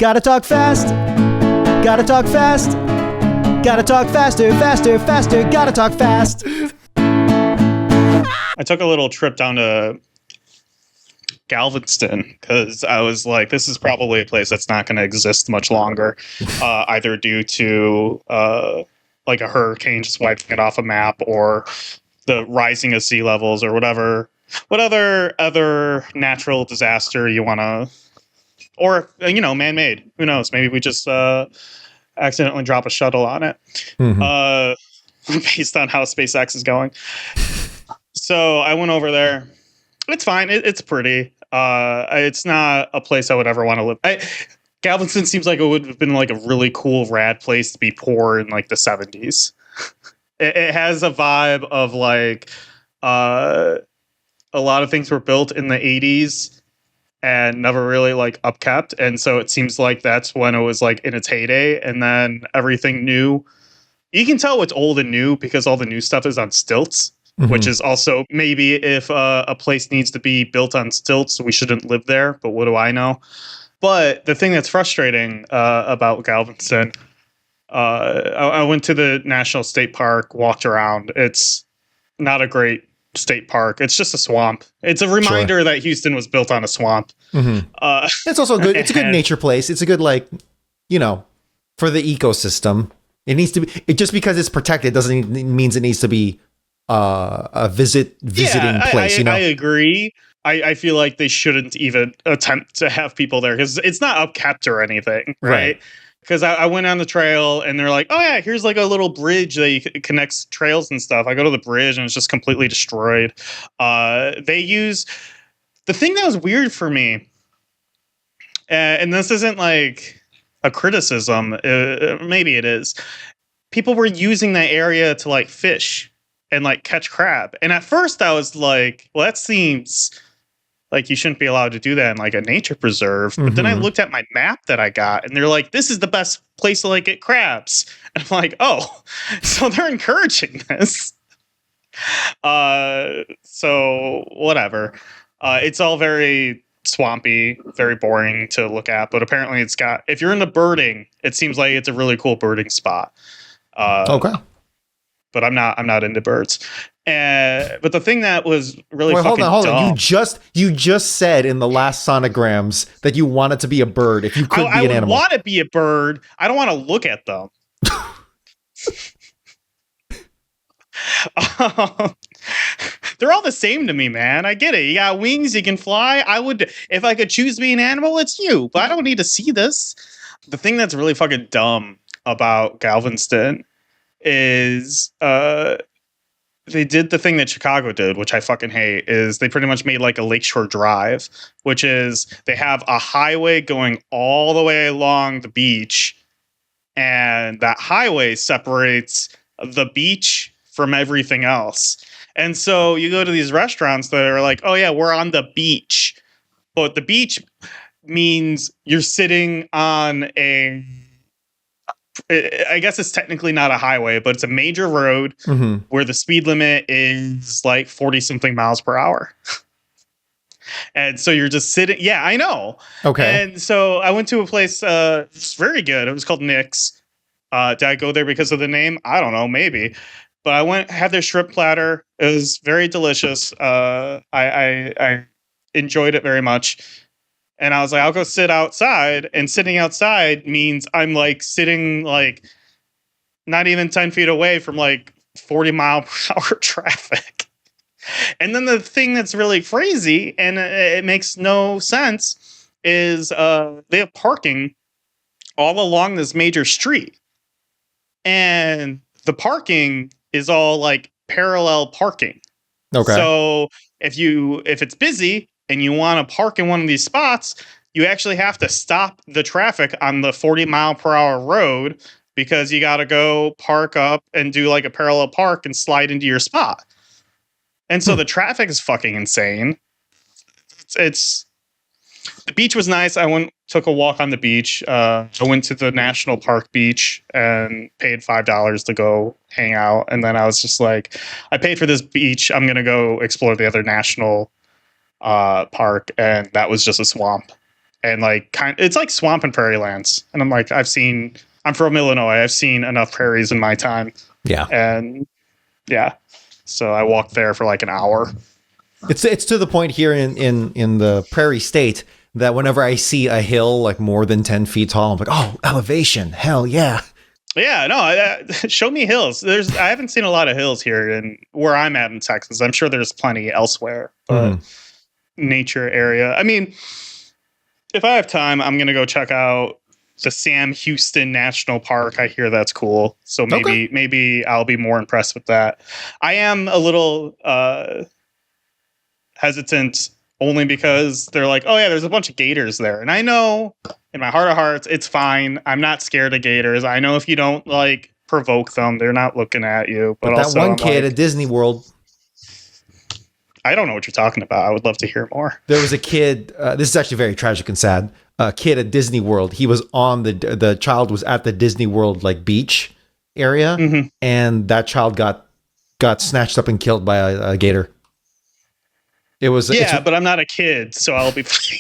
Gotta talk fast. Gotta talk fast. Gotta talk faster, faster, faster. Gotta talk fast. I took a little trip down to Galveston because I was like, this is probably a place that's not going to exist much longer, either due to like a hurricane just wiping it off a map or the rising of sea levels or whatever. What other natural disaster you want to, or, man-made. Who knows? Maybe we just accidentally drop a shuttle on it based on how SpaceX is going. So I went over there. It's fine. It's pretty. It's not a place I would ever want to live. Galveston seems like it would have been like a really cool, rad place to be poor in like the 70s. It has a vibe of like a lot of things were built in the 80s and never really like upkept. And so it seems like that's when it was like in its heyday. And then everything new, you can tell what's old and new because all the new stuff is on stilts. Which is also maybe if a place needs to be built on stilts, we shouldn't live there. But what do I know? But the thing that's frustrating about Galveston, I went to the National State Park, walked around. It's not a great state park. It's just a swamp. It's a reminder that Houston was built on a swamp. It's also good. It's a good nature place. It's a good, like, for the ecosystem. It needs to be. Just because it's protected doesn't means it needs to be a visiting place. I agree. I feel like they shouldn't even attempt to have people there because it's not upkept or anything, right? Because I went on the trail and they're like, oh yeah, here's like a little bridge that connects trails and stuff. I go to the bridge and it's just completely destroyed. They use the thing that was weird for me, and this isn't like a criticism. Maybe it is. People were using that area to like fish and like catch crab. And at first I was like, well, that seems like you shouldn't be allowed to do that in like a nature preserve. But then I looked at my map that I got and they're like, this is the best place to like get crabs. And I'm like, oh, so they're encouraging this. So whatever. It's all very swampy, very boring to look at, but apparently it's got, if you're into birding, it seems like it's a really cool birding spot. Okay. But I'm not into birds. But the thing that was really fucking hold on. dumb, You just said in the last sonograms that you wanted to be a bird if you could be an animal. I want to be a bird. I don't want to look at them. They're all the same to me, man. I get it. You got wings, you can fly. If I could choose to be an animal, it's you. But I don't need to see this. The thing that's really fucking dumb about Galveston is they did the thing that Chicago did, which I fucking hate, is they pretty much made like a Lakeshore Drive, which is they have a highway going all the way along the beach, and that highway separates the beach from everything else. And so you go to these restaurants that are like, oh yeah, we're on the beach. But the beach means you're sitting on I guess it's technically not a highway, but it's a major road where the speed limit is like 40 something miles per hour. And so you're just sitting. Yeah, I know. Okay. And so I went to a place, it's very good. It was called Nick's. Did I go there because of the name? I don't know, maybe. But had their shrimp platter. It was very delicious. I enjoyed it very much. And I was like, I'll go sit outside. And sitting outside means I'm like sitting like not even 10 feet away from like 40 mile per hour traffic. And then the thing that's really crazy and it makes no sense is they have parking all along this major street. And the parking is all like parallel parking. Okay. So if it's busy and you want to park in one of these spots, you actually have to stop the traffic on the 40 mile per hour road because you got to go park up and do like a parallel park and slide into your spot. And so the traffic is fucking insane. It's the beach was nice. Took a walk on the beach. I went to the National Park beach and paid $5 to go hang out. And then I was just like, I paid for this beach. I'm going to go explore the other national park. And that was just a swamp. and like it's like swamp and prairie lands. And I'm like, I'm from Illinois. I've seen enough prairies in my time. Yeah. And yeah, so I walked there for like an hour. It's to the point here in the prairie state that whenever I see a hill like more than 10 feet tall, I'm like, oh, elevation. Hell yeah. Yeah, no, show me hills. I haven't seen a lot of hills here in where I'm at in Texas. I'm sure there's plenty elsewhere, but nature area. I mean, if I have time, I'm going to go check out the Sam Houston National Park. I hear that's cool. So maybe I'll be more impressed with that. I am a little hesitant only because they're like, oh yeah, there's a bunch of gators there. And I know in my heart of hearts, it's fine. I'm not scared of gators. I know if you don't like provoke them, they're not looking at you. But also, that one kid at Disney World, I don't know what you're talking about. I would love to hear more. There was a kid. This is actually very tragic and sad. A kid at Disney World. He was on the child was at the Disney World like beach area, and that child got snatched up and killed by a gator. It was but I'm not a kid, so I'll be fine.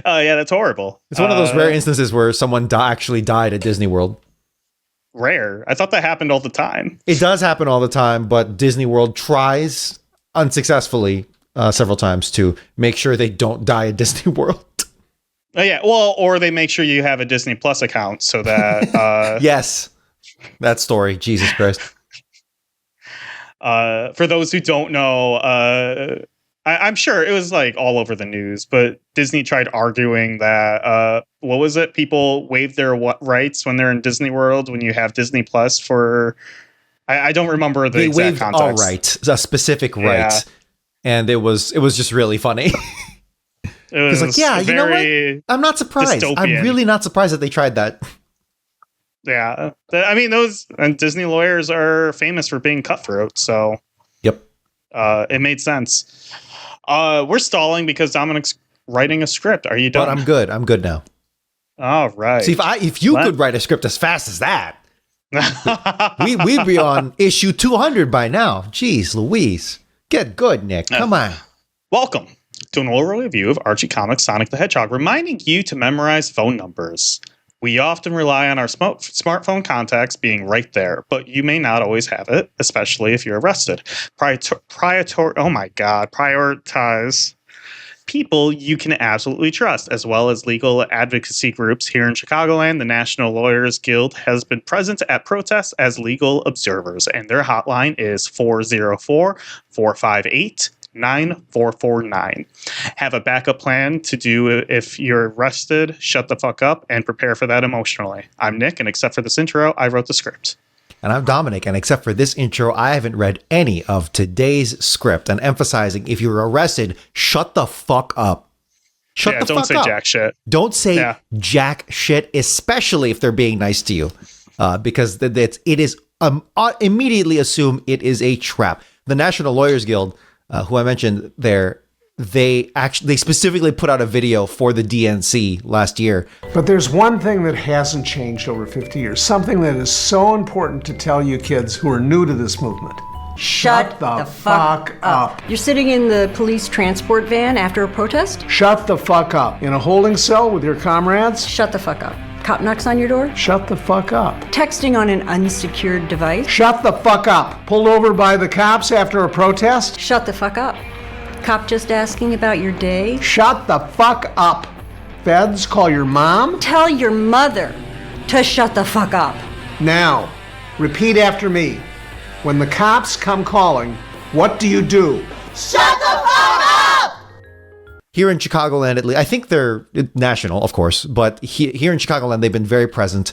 Yeah, that's horrible. It's one of those rare instances where someone actually died at Disney World. Rare. I thought that happened all the time. It does happen all the time, but Disney World tries unsuccessfully several times to make sure they don't die at Disney World. Oh yeah, well, or they make sure you have a Disney Plus account so that yes, that story. Jesus Christ. For those who don't know, I'm sure it was like all over the news, but Disney tried arguing that, what was it? People waive their rights when they're in Disney World when you have Disney Plus for, I don't remember the exact context. All right, a specific right. And it was just really funny. It was like, yeah, you know what? I'm not surprised. Dystopian. I'm really not surprised that they tried that. Yeah. I mean, those Disney lawyers are famous for being cutthroat. So, yep. It made sense. We're stalling because Dominic's writing a script. Are you done? But I'm good. I'm good now. All right. See, if you could write a script as fast as that, we'd be on issue 200 by now. Jeez, Louise. Get good, Nick. Come on. Welcome to an oral review of Archie Comics Sonic the Hedgehog, reminding you to memorize phone numbers. We often rely on our smartphone contacts being right there, but you may not always have it, especially if you're arrested. Prioritize people you can absolutely trust, as well as legal advocacy groups here in Chicagoland. The National Lawyers Guild has been present at protests as legal observers, and their hotline is 404-458-9449. Have a backup plan to do if you're arrested. Shut the fuck up and prepare for that emotionally. I'm Nick, and except for this intro, I wrote the script. And I'm Dominic, and except for this intro, I haven't read any of today's script. And emphasizing, if you're arrested, shut the fuck up. Shut the fuck up. Don't say jack shit. Don't say jack shit, especially if they're being nice to you, because it is immediately assume it is a trap. The National Lawyers Guild, who I mentioned there, they specifically put out a video for the DNC last year. But there's one thing that hasn't changed over 50 years, something that is so important to tell you kids who are new to this movement. Shut the fuck up. You're sitting in the police transport van after a protest? Shut the fuck up. In a holding cell with your comrades? Shut the fuck up. Cop knocks on your door? Shut the fuck up. Texting on an unsecured device? Shut the fuck up. Pulled over by the cops after a protest? Shut the fuck up. Cop just asking about your day? Shut the fuck up. Feds call your mom? Tell your mother to shut the fuck up. Now, repeat after me. When the cops come calling, what do you do? Shut the fuck up! Here in Chicagoland, at least, I think they're national, of course, but here in Chicagoland, they've been very present,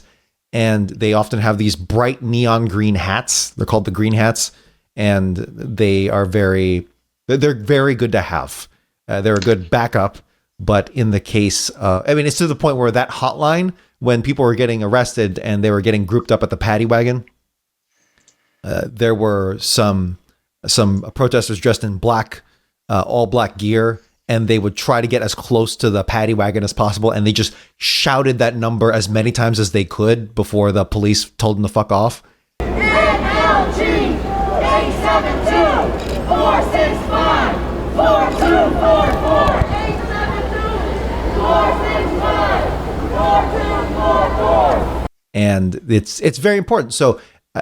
and they often have these bright neon green hats. They're called the green hats, and they're very good to have. They're a good backup, but in the case, it's to the point where that hotline, when people were getting arrested and they were getting grouped up at the paddy wagon, there were some protesters dressed in black, all black gear, and they would try to get as close to the paddy wagon as possible, and they just shouted that number as many times as they could before the police told them to fuck off. NLG 872 465 4244 872 And it's very important. So,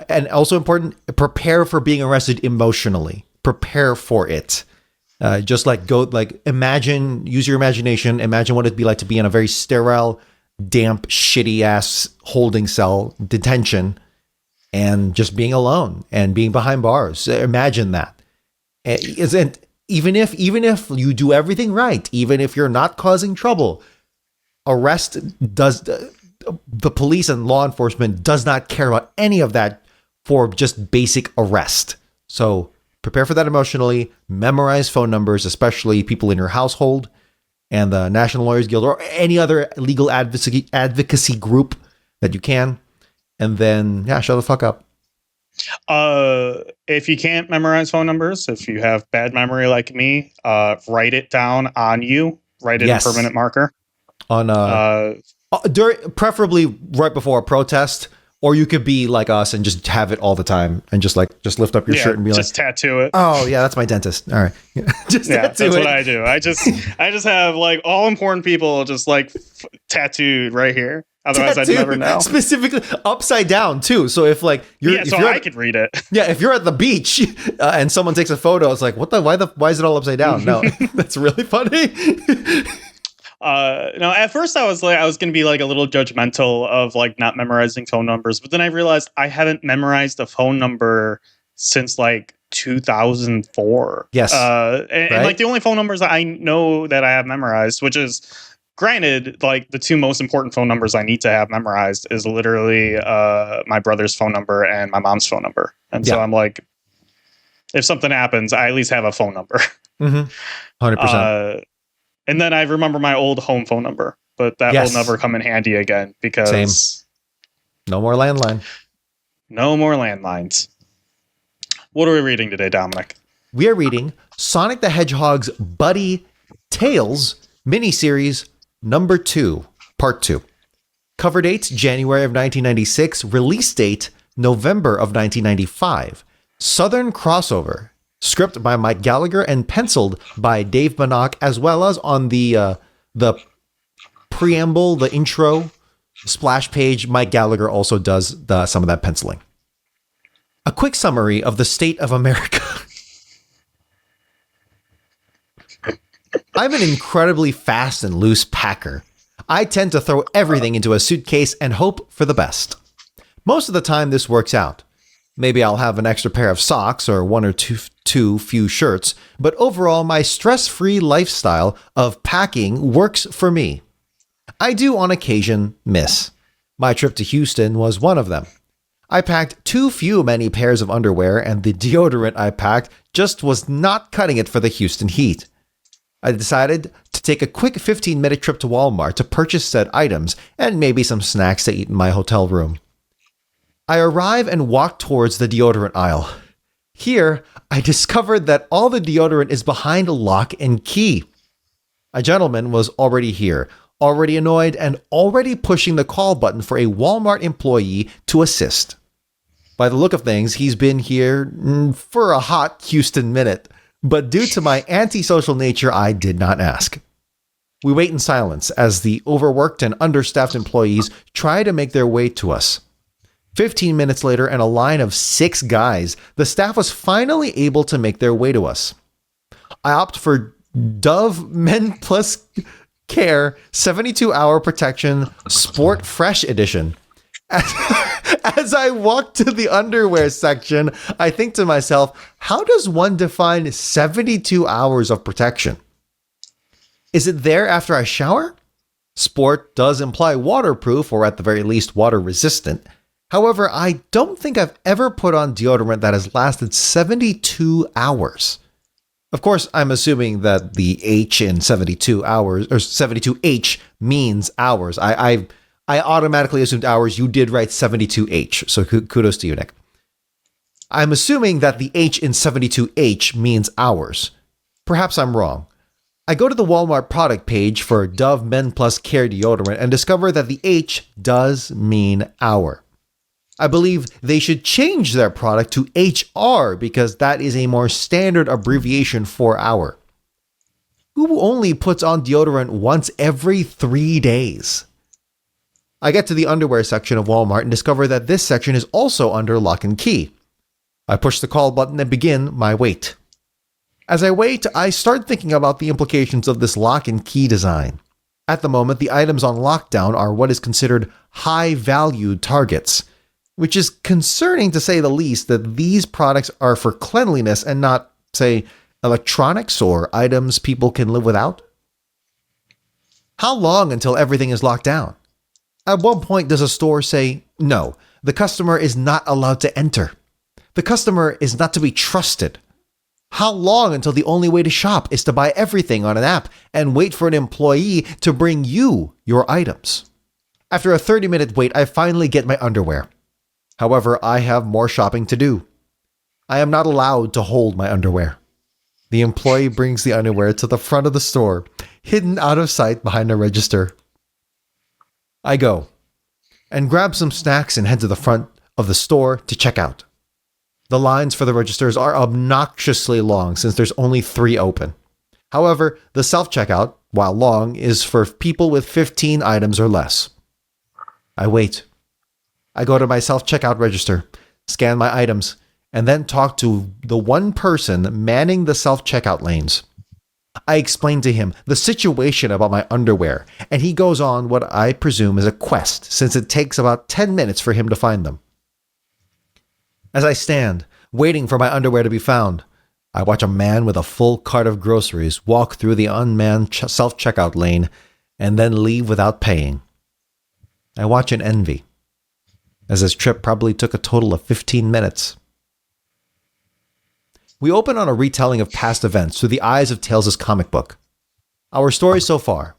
and also important, prepare for being arrested emotionally. Prepare for it. Just like use your imagination. Imagine what it'd be like to be in a very sterile, damp, shitty ass holding cell detention and just being alone and being behind bars. Imagine that. Isn't even if you do everything right, even if you're not causing trouble, the police and law enforcement does not care about any of that for just basic arrest. So prepare for that emotionally, memorize phone numbers, especially people in your household and the National Lawyers Guild or any other legal advocacy group that you can. And then, shut the fuck up. If you can't memorize phone numbers, if you have bad memory like me, write it down on you. Write it in permanent marker. Preferably right before a protest, or you could be like us and just have it all the time and just lift up your shirt and be just tattoo it. Oh yeah, that's my dentist. All right, that's what I do. I just have like all important people just like tattooed right here. Otherwise, I'd never know. Specifically upside down too. So if like I could read it. Yeah, if you're at the beach and someone takes a photo, it's like, why is it all upside down? No, that's really funny. No, at first I was going to be like a little judgmental of like not memorizing phone numbers, but then I realized I haven't memorized a phone number since like 2004. Yes. And like the only phone numbers I know that I have memorized, which is granted, like the two most important phone numbers I need to have memorized is literally my brother's phone number and my mom's phone number. And so I'm like, if something happens, I at least have a phone number. 100%. And then I remember my old home phone number, but that will never come in handy again because no more landline. No more landlines. What are we reading today, Dominic? We are reading Sonic the Hedgehog's Buddy Tales miniseries number 2, part 2. Cover date January of 1996, release date November of 1995. Southern crossover. Script by Mike Gallagher and penciled by Dave Bannock, as well as on the preamble, the intro splash page, Mike Gallagher also does some of that penciling. A quick summary of the state of America. I'm an incredibly fast and loose packer. I tend to throw everything into a suitcase and hope for the best. Most of the time this works out. Maybe I'll have an extra pair of socks or one or two few shirts, but overall my stress-free lifestyle of packing works for me. I do on occasion miss. My trip to Houston was one of them. I packed too many pairs of underwear, and the deodorant I packed just was not cutting it for the Houston heat. I decided to take a quick 15-minute trip to Walmart to purchase said items and maybe some snacks to eat in my hotel room. I arrive and walk towards the deodorant aisle. Here, I discovered that all the deodorant is behind lock and key. A gentleman was already here, already annoyed, and already pushing the call button for a Walmart employee to assist. By the look of things, he's been here for a hot Houston minute, but due to my antisocial nature, I did not ask. We wait in silence as the overworked and understaffed employees try to make their way to us. 15 minutes later, and a line of 6 guys, the staff was finally able to make their way to us. I opt for Dove Men Plus Care 72-Hour Protection Sport Fresh Edition. As I walk to the underwear section, I think to myself, how does one define 72 hours of protection? Is it there after I shower? Sport does imply waterproof, or at the very least water resistant. However, I don't think I've ever put on deodorant that has lasted 72 hours. Of course, I'm assuming that the H in 72 hours, or 72H means hours. I automatically assumed hours. You did write 72H, so kudos to you, Nick. I'm assuming that the H in 72H means hours. Perhaps I'm wrong. I go to the Walmart product page for Dove Men Plus Care deodorant and discover that the H does mean hour. I believe they should change their product to HR because that is a more standard abbreviation for hour. Who only puts on deodorant once every 3 days? I get to the underwear section of Walmart and discover that this section is also under lock and key. I push the call button and begin my wait. As I wait, I start thinking about the implications of this lock and key design. At the moment, the items on lockdown are what is considered high-valued targets, which is concerning to say the least that these products are for cleanliness and not, say, electronics or items people can live without. How long until everything is locked down? At what point does a store say, no, the customer is not allowed to enter? The customer is not to be trusted. How long until the only way to shop is to buy everything on an app and wait for an employee to bring you your items? After a 30-minute wait, I finally get my underwear. However, I have more shopping to do. I am not allowed to hold my underwear. The employee brings the underwear to the front of the store, hidden out of sight behind a register. I go and grab some snacks and head to the front of the store to check out. The lines for the registers are obnoxiously long since there's only 3 open. However, the self-checkout, while long, is for people with 15 items or less. I wait. I go to my self-checkout register, scan my items, and then talk to the one person manning the self-checkout lanes. I explain to him the situation about my underwear, and he goes on what I presume is a quest, since it takes about 10 minutes for him to find them. As I stand, waiting for my underwear to be found, I watch a man with a full cart of groceries walk through the unmanned self-checkout lane and then leave without paying. I watch in envy, as his trip probably took a total of 15 minutes. We open on a retelling of past events through the eyes of Tails' comic book. Our story so far.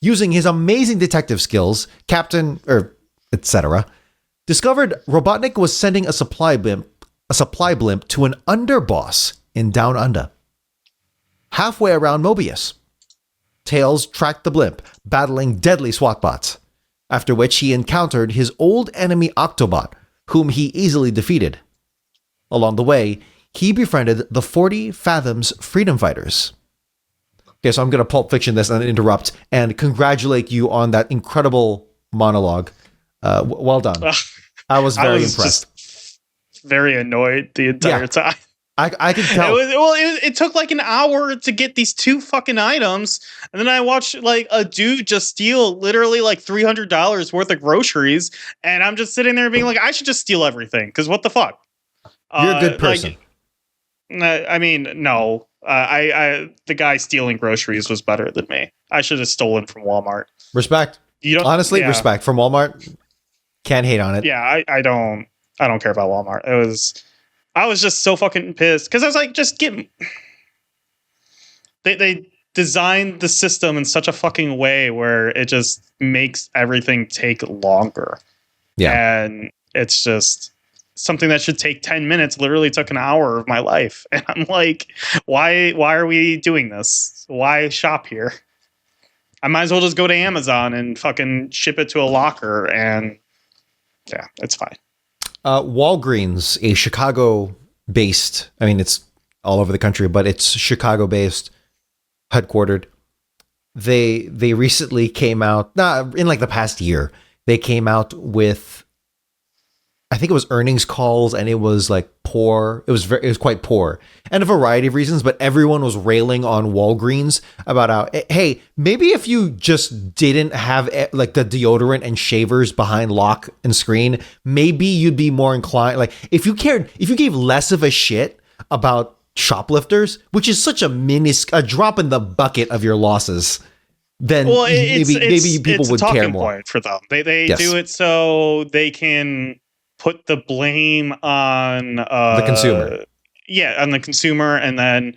Using his amazing detective skills, Captain, etc., discovered Robotnik was sending a supply blimp to an underboss in Down Under. Halfway around Mobius, Tails tracked the blimp, battling deadly SWAT bots, after which he encountered his old enemy Octobot, whom he easily defeated. Along the way, he befriended the 40 Fathoms Freedom Fighters. Okay, so I'm going to Pulp Fiction this and interrupt and congratulate you on that incredible monologue. Well done. I was very impressed. Just very annoyed the entire time. I could tell. It took like an hour to get these 2 fucking items, and then I watched like a dude just steal literally like $300 worth of groceries, and I'm just sitting there being like, I should just steal everything because what the fuck? You're a good person. I mean, no. The guy stealing groceries was better than me. I should have stolen from Walmart. Respect. Respect from Walmart. Can't hate on it. Yeah, I don't care about Walmart. I was just so fucking pissed because I was like, just get. They designed the system in such a fucking way where it just makes everything take longer. Yeah, and it's just something that should take 10 minutes literally took an hour of my life, and I'm like, why are we doing this? Why shop here? I might as well just go to Amazon and fucking ship it to a locker, and yeah, it's fine. Walgreens, a Chicago-based, I mean, it's all over the country, but it's Chicago-based, headquartered. They recently came out, in like the past year, they came out with, I think it was earnings calls, and it was like poor. It was quite poor, and a variety of reasons. But everyone was railing on Walgreens about how, hey, maybe if you just didn't have like the deodorant and shavers behind lock and screen, maybe you'd be more inclined. Like if you gave less of a shit about shoplifters, which is such a drop in the bucket of your losses, then maybe people would care more. Point for them. They do it so they can put the blame on the consumer. Yeah, on the consumer, and then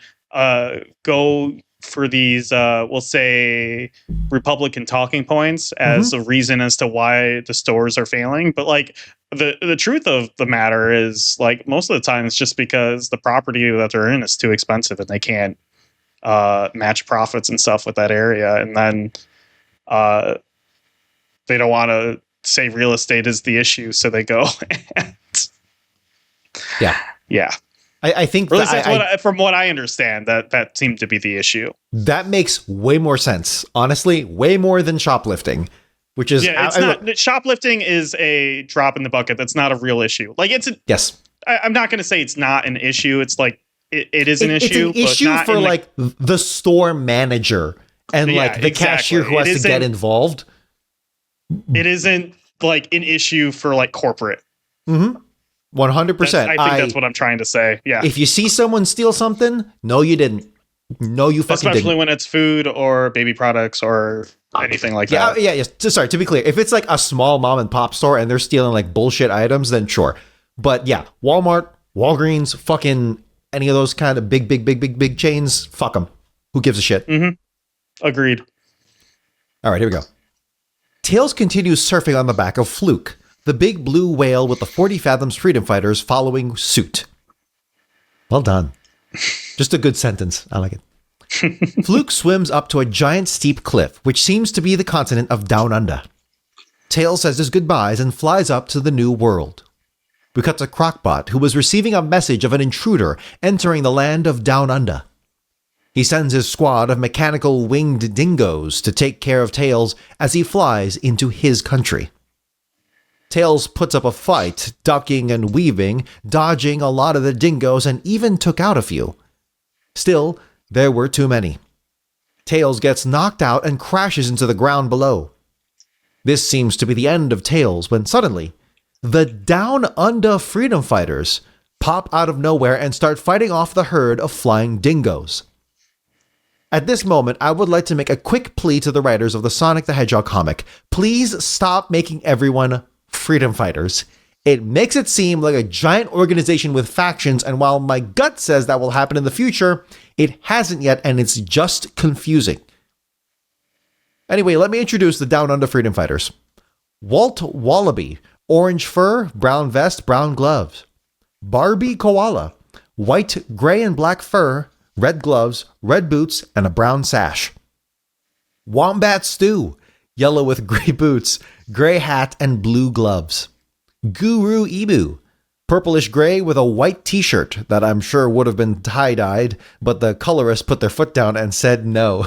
go for these, we'll say, Republican talking points as a reason as to why the stores are failing. But like the truth of the matter is, like, most of the time it's just because the property that they're in is too expensive and they can't match profits and stuff with that area, and then they don't want to say real estate is the issue, so they go and yeah. I think really, from what I understand, that seemed to be the issue. That makes way more sense, honestly, way more than shoplifting. which is Yeah, it's not. Shoplifting is a drop in the bucket. That's not a real issue. Like yes. I'm not going to say it's not an issue. It's like it is an issue. It's an issue but for like the store manager and like the cashier who has to get involved. It isn't like an issue for like corporate. 100%. I think that's what I'm trying to say. Yeah. If you see someone steal something, no, you didn't. No, you fucking Especially didn't. when it's food or baby products or anything like that. Yeah. Sorry, to be clear, if it's like a small mom and pop store and they're stealing like bullshit items, then sure. But yeah, Walmart, Walgreens, fucking any of those kind of big chains, fuck them. Who gives a shit? Agreed. All right, here we go. Tails continues surfing on the back of Fluke, the big blue whale with the 40 Fathoms freedom fighters following suit. Well done. Just a good sentence. I like it. Fluke swims up to a giant steep cliff, which seems to be the continent of Down Under. Tails says his goodbyes and flies up to the new world. We cut to Crocbot, who was receiving a message of an intruder entering the land of Down Under. He sends his squad of mechanical winged dingoes to take care of Tails as he flies into his country. Tails puts up a fight, ducking and weaving, dodging a lot of the dingoes, and even took out a few. Still, there were too many. Tails gets knocked out and crashes into the ground below. This seems to be the end of Tails when suddenly, the Down Under freedom fighters pop out of nowhere and start fighting off the herd of flying dingoes. At this moment, I would like to make a quick plea to the writers of the Sonic the Hedgehog comic. Please stop making everyone freedom fighters. It makes it seem like a giant organization with factions, and while my gut says that will happen in the future, it hasn't yet, and it's just confusing. Anyway, let me introduce the Down Under freedom fighters. Walt Wallaby, orange fur, brown vest, brown gloves. Barbie Koala, white, gray, and black fur, red gloves, red boots, and a brown sash. Wombat Stew, yellow with gray boots, gray hat, and blue gloves. Guru Emu, purplish gray with a white t-shirt that I'm sure would have been tie-dyed, but the colorist put their foot down and said no.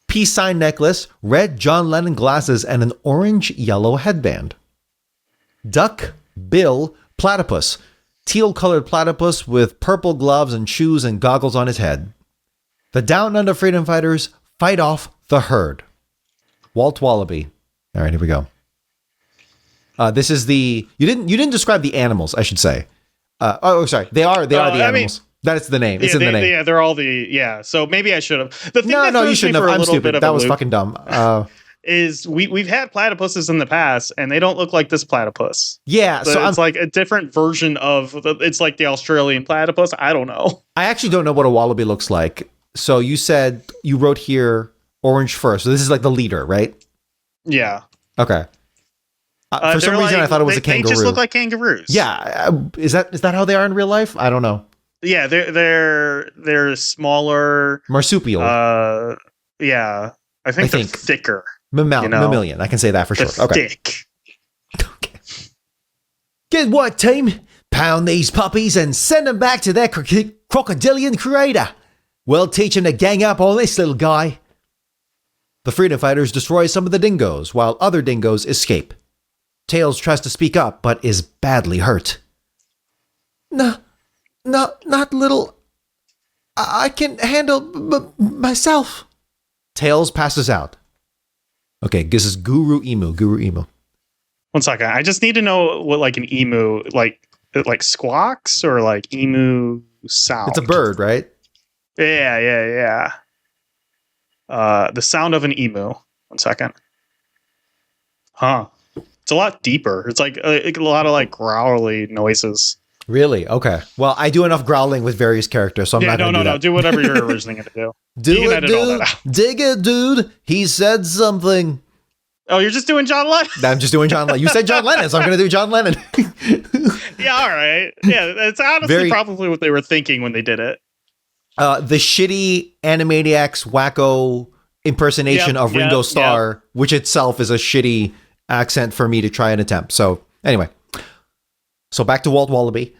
Peace sign necklace, red John Lennon glasses, and an orange-yellow headband. Duck Bill Platypus, teal-colored platypus with purple gloves and shoes and goggles on his head. The Down Under freedom fighters fight off the herd. Walt Wallaby. All right, here we go. This is the you didn't describe the animals, I should say. Sorry, they are the animals. That is the name. It's in the name. Yeah, they're all So maybe I should have. No, you shouldn't have. I'm stupid. That was fucking dumb. Is we've had platypuses in the past, and they don't look like this platypus. Yeah, so it's like a different version of. It's like the Australian platypus. I don't know. I actually don't know what a wallaby looks like. So you said you wrote here orange fur. So this is like the leader, right? Yeah. Okay. For some reason, I thought it was a kangaroo. They just look like kangaroos. Yeah. Is that how they are in real life? I don't know. Yeah, they're smaller, marsupial. Yeah, I think they're thicker. Mammalian. I can say that for sure. Okay. Thick. Okay. Get what, team? Pound these puppies and send them back to their crocodilian creator. We'll teach him to gang up on this little guy. The freedom fighters destroy some of the dingoes, while other dingoes escape. Tails tries to speak up, but is badly hurt. No, not little. I can handle myself. Tails passes out. Okay, this is Guru Emu. 1 second. I just need to know what like an emu like squawks or like emu sound. It's a bird, right? Yeah. The sound of an emu. 1 second. Huh. It's a lot deeper. It's like a lot of like growly noises. Really? Okay. Well, I do enough growling with various characters, so I'm not going to do that. No. Do whatever you're originally going to do. Do it, dude. Dig it, dude. He said something. Oh, you're just doing John Lennon? I'm just doing John Lennon. You said John Lennon, so I'm going to do John Lennon. Yeah, all right. Yeah, it's honestly probably what they were thinking when they did it. The shitty Animaniacs wacko impersonation of Ringo Starr, which itself is a shitty accent for me to try and attempt. So, anyway. So back to Walt Wallaby.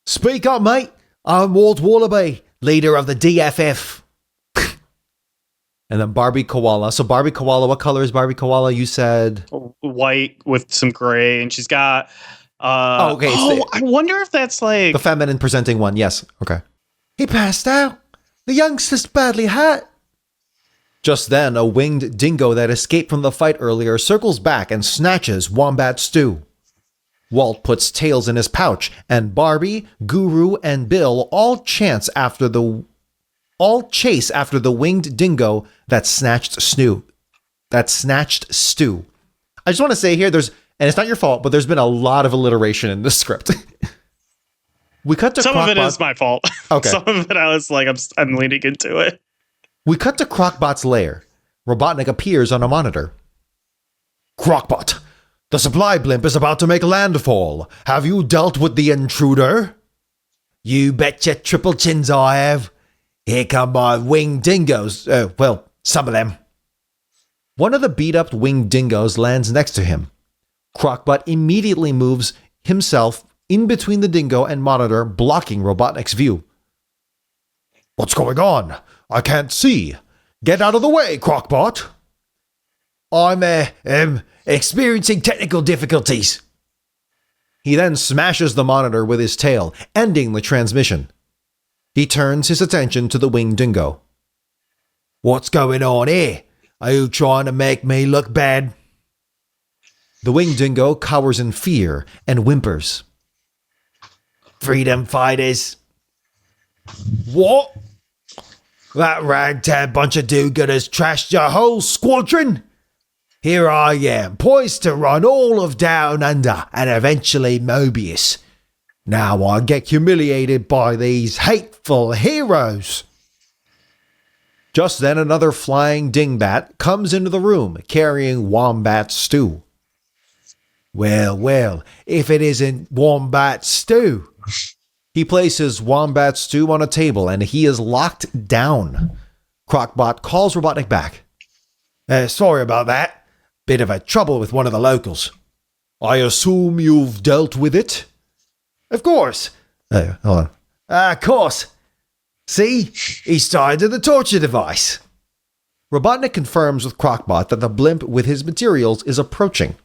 Speak up, mate. I'm Walt Wallaby, leader of the DFF. And then Barbie Koala. So Barbie Koala, what color is Barbie Koala? You said White with some gray, and she's got. Okay. I wonder if that's like the feminine presenting one. Yes. Okay. He passed out. The youngster's badly hurt. Just then, a winged dingo that escaped from the fight earlier circles back and snatches Wombat Stew. Walt puts Tails in his pouch, and Barbie, Guru, and Bill all chase after the winged dingo that snatched Stew. I just want to say here, and it's not your fault, but there's been a lot of alliteration in this script. We cut to some Crockbot. of it is my fault. Okay. Some of it I was like, I'm leaning into it. We cut to Crockbot's lair. Robotnik appears on a monitor. Crockbot, the supply blimp is about to make landfall. Have you dealt with the intruder? You betcha triple chins I have. Here come my winged dingoes. Well, some of them. One of the beat-up winged dingoes lands next to him. Crockbot immediately moves himself in between the dingo and monitor, blocking Robotnik's view. What's going on? I can't see. Get out of the way, Crockbot. I'm experiencing technical difficulties. He then smashes the monitor with his tail, ending the transmission. He turns his attention to the winged dingo. What's going on here? Are you trying to make me look bad? The winged dingo cowers in fear and whimpers. Freedom fighters. What? That ragtag bunch of do-gooders trashed your whole squadron? Here I am, poised to run all of Down Under and eventually Mobius. Now I get humiliated by these hateful heroes. Just then another flying dingbat comes into the room carrying Wombat Stew. Well, if it isn't Wombat Stew. He places Wombat Stew on a table and he is locked down. Crockbot calls Robotnik back. Sorry about that. Bit of a trouble with one of the locals. I assume you've dealt with it? Of course. Hold on. Of course. See? He's tied to the torture device. Robotnik confirms with Crockbot that the blimp with his materials is approaching.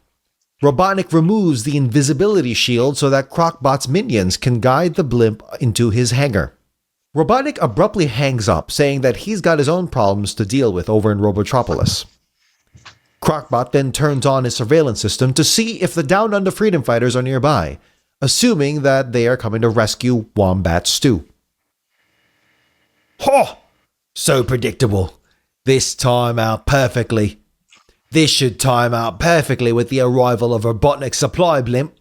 Robotnik removes the invisibility shield so that Crockbot's minions can guide the blimp into his hangar. Robotnik abruptly hangs up, saying that he's got his own problems to deal with over in Robotropolis. Crockbot then turns on his surveillance system to see if the Down Under freedom fighters are nearby, assuming that they are coming to rescue Wombat Stew. Ho! So predictable. This should time out perfectly with the arrival of Robotnik's supply blimp.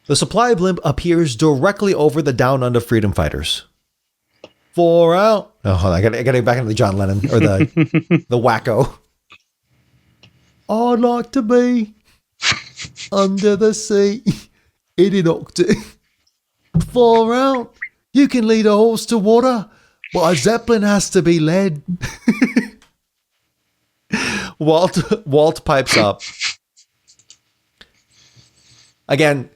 The supply blimp appears directly over the Down Under freedom fighters. 4 out. Oh, hold on. I gotta get back into the John Lennon, or the wacko. I'd like to be under the sea in an octave. 4 out. You can lead a horse to water, but a zeppelin has to be led. Walt pipes up. Again,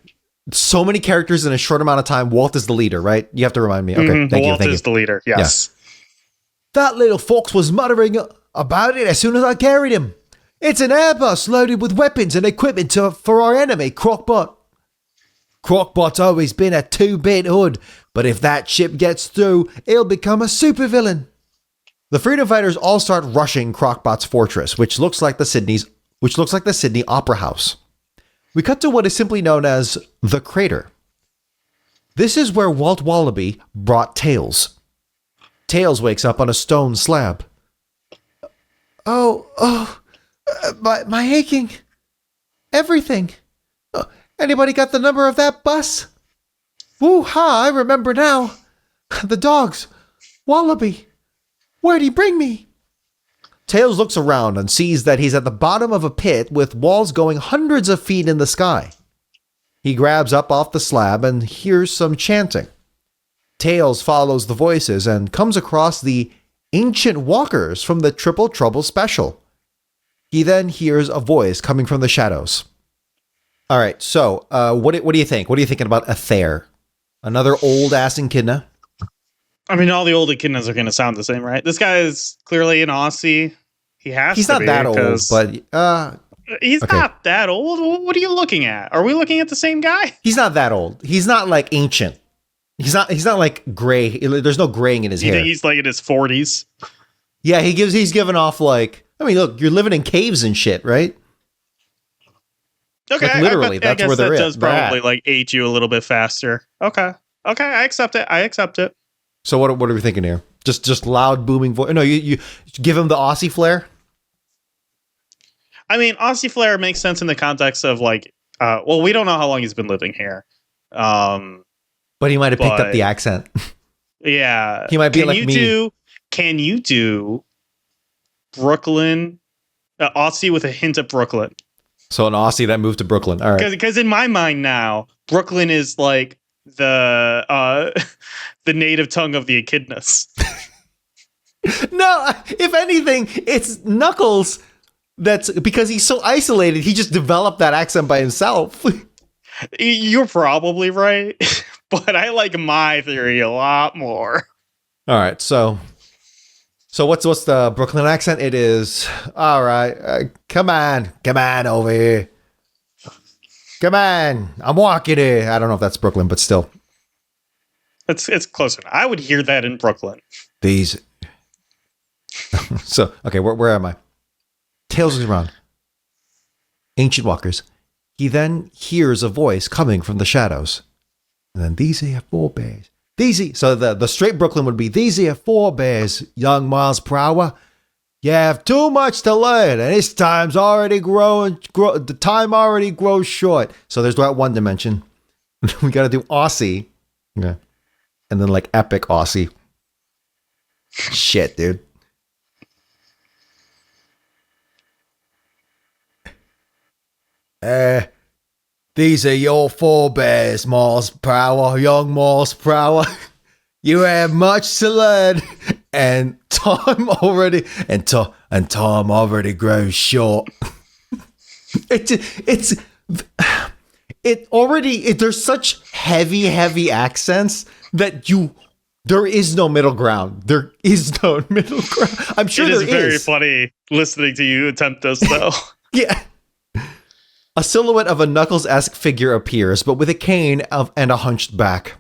so many characters in a short amount of time. Walt is the leader, right? You have to remind me. Okay, thank you. Walt is the leader, yes. Yeah. That little fox was muttering about it as soon as I carried him. It's an airbus loaded with weapons and equipment for our enemy, Crockbot. Crockbot's always been a 2-bit hood, but if that ship gets through, he'll become a supervillain. The freedom fighters all start rushing Crockbot's fortress, which looks like the Sydney Opera House. We cut to what is simply known as the crater. This is where Walt Wallaby brought Tails. Tails wakes up on a stone slab. My aching. Everything. Anybody got the number of that bus? Woo-ha, I remember now. The dogs. Wallaby. Where'd he bring me? Tails looks around and sees that he's at the bottom of a pit with walls going hundreds of feet in the sky. He grabs up off the slab and hears some chanting. Tails follows the voices and comes across the ancient walkers from the Triple Trouble special. He then hears a voice coming from the shadows. All right, so what do you think? What are you thinking about Athair? Another old ass echidna? I mean, all the old echidnas are going to sound the same, right? This guy is clearly an Aussie. He's not that old, but he's okay. not that old. What are you looking at? Are we looking at the same guy? He's not that old. He's not like ancient. He's not like gray. There's no graying in his You hair. think he's like in his 40s? Yeah, he's giving off like, I mean, look, you're living in caves and shit, right? Okay, Like, literally, I that's guess where they're that at. does probably like age you a little bit faster. Okay, I accept it. So what are we thinking here? Just loud booming voice? No, you give him the Aussie flair. I mean, Aussie flair makes sense in the context of like, well, we don't know how long he's been living here. But he might have picked up the accent. Yeah, He might be like me. Can you do Brooklyn, Aussie with a hint of Brooklyn? So an Aussie that moved to Brooklyn. All right. Because in my mind now, Brooklyn is like the native tongue of the echidnas. No, if anything, it's Knuckles. That's because he's so isolated. He just developed that accent by himself. You're probably right, but I like my theory a lot more. All right, so what's the Brooklyn accent? It is all right. Come on over here. Come on, I'm walking here. I don't know if that's Brooklyn, but still, It's close enough. I would hear that in Brooklyn. these. So okay, where am I? Tails is around. Ancient walkers. He then hears a voice coming from the shadows. And then these are 4 bears. So the straight Brooklyn would be, these are 4 bears, young miles per hour. You have too much to learn, and this time's already the time already grows short. So there's that one dimension. We got to do Aussie. Yeah. And then like epic Aussie. Shit, dude. These are your 4 bears, miles per hour, young miles per hour. You have much to learn, and time already grows short. There's such heavy accents that there is no middle ground. There is no middle ground. I'm sure there is. It is very funny listening to you attempt this, though. Yeah. A silhouette of a Knuckles-esque figure appears, but with a cane and a hunched back.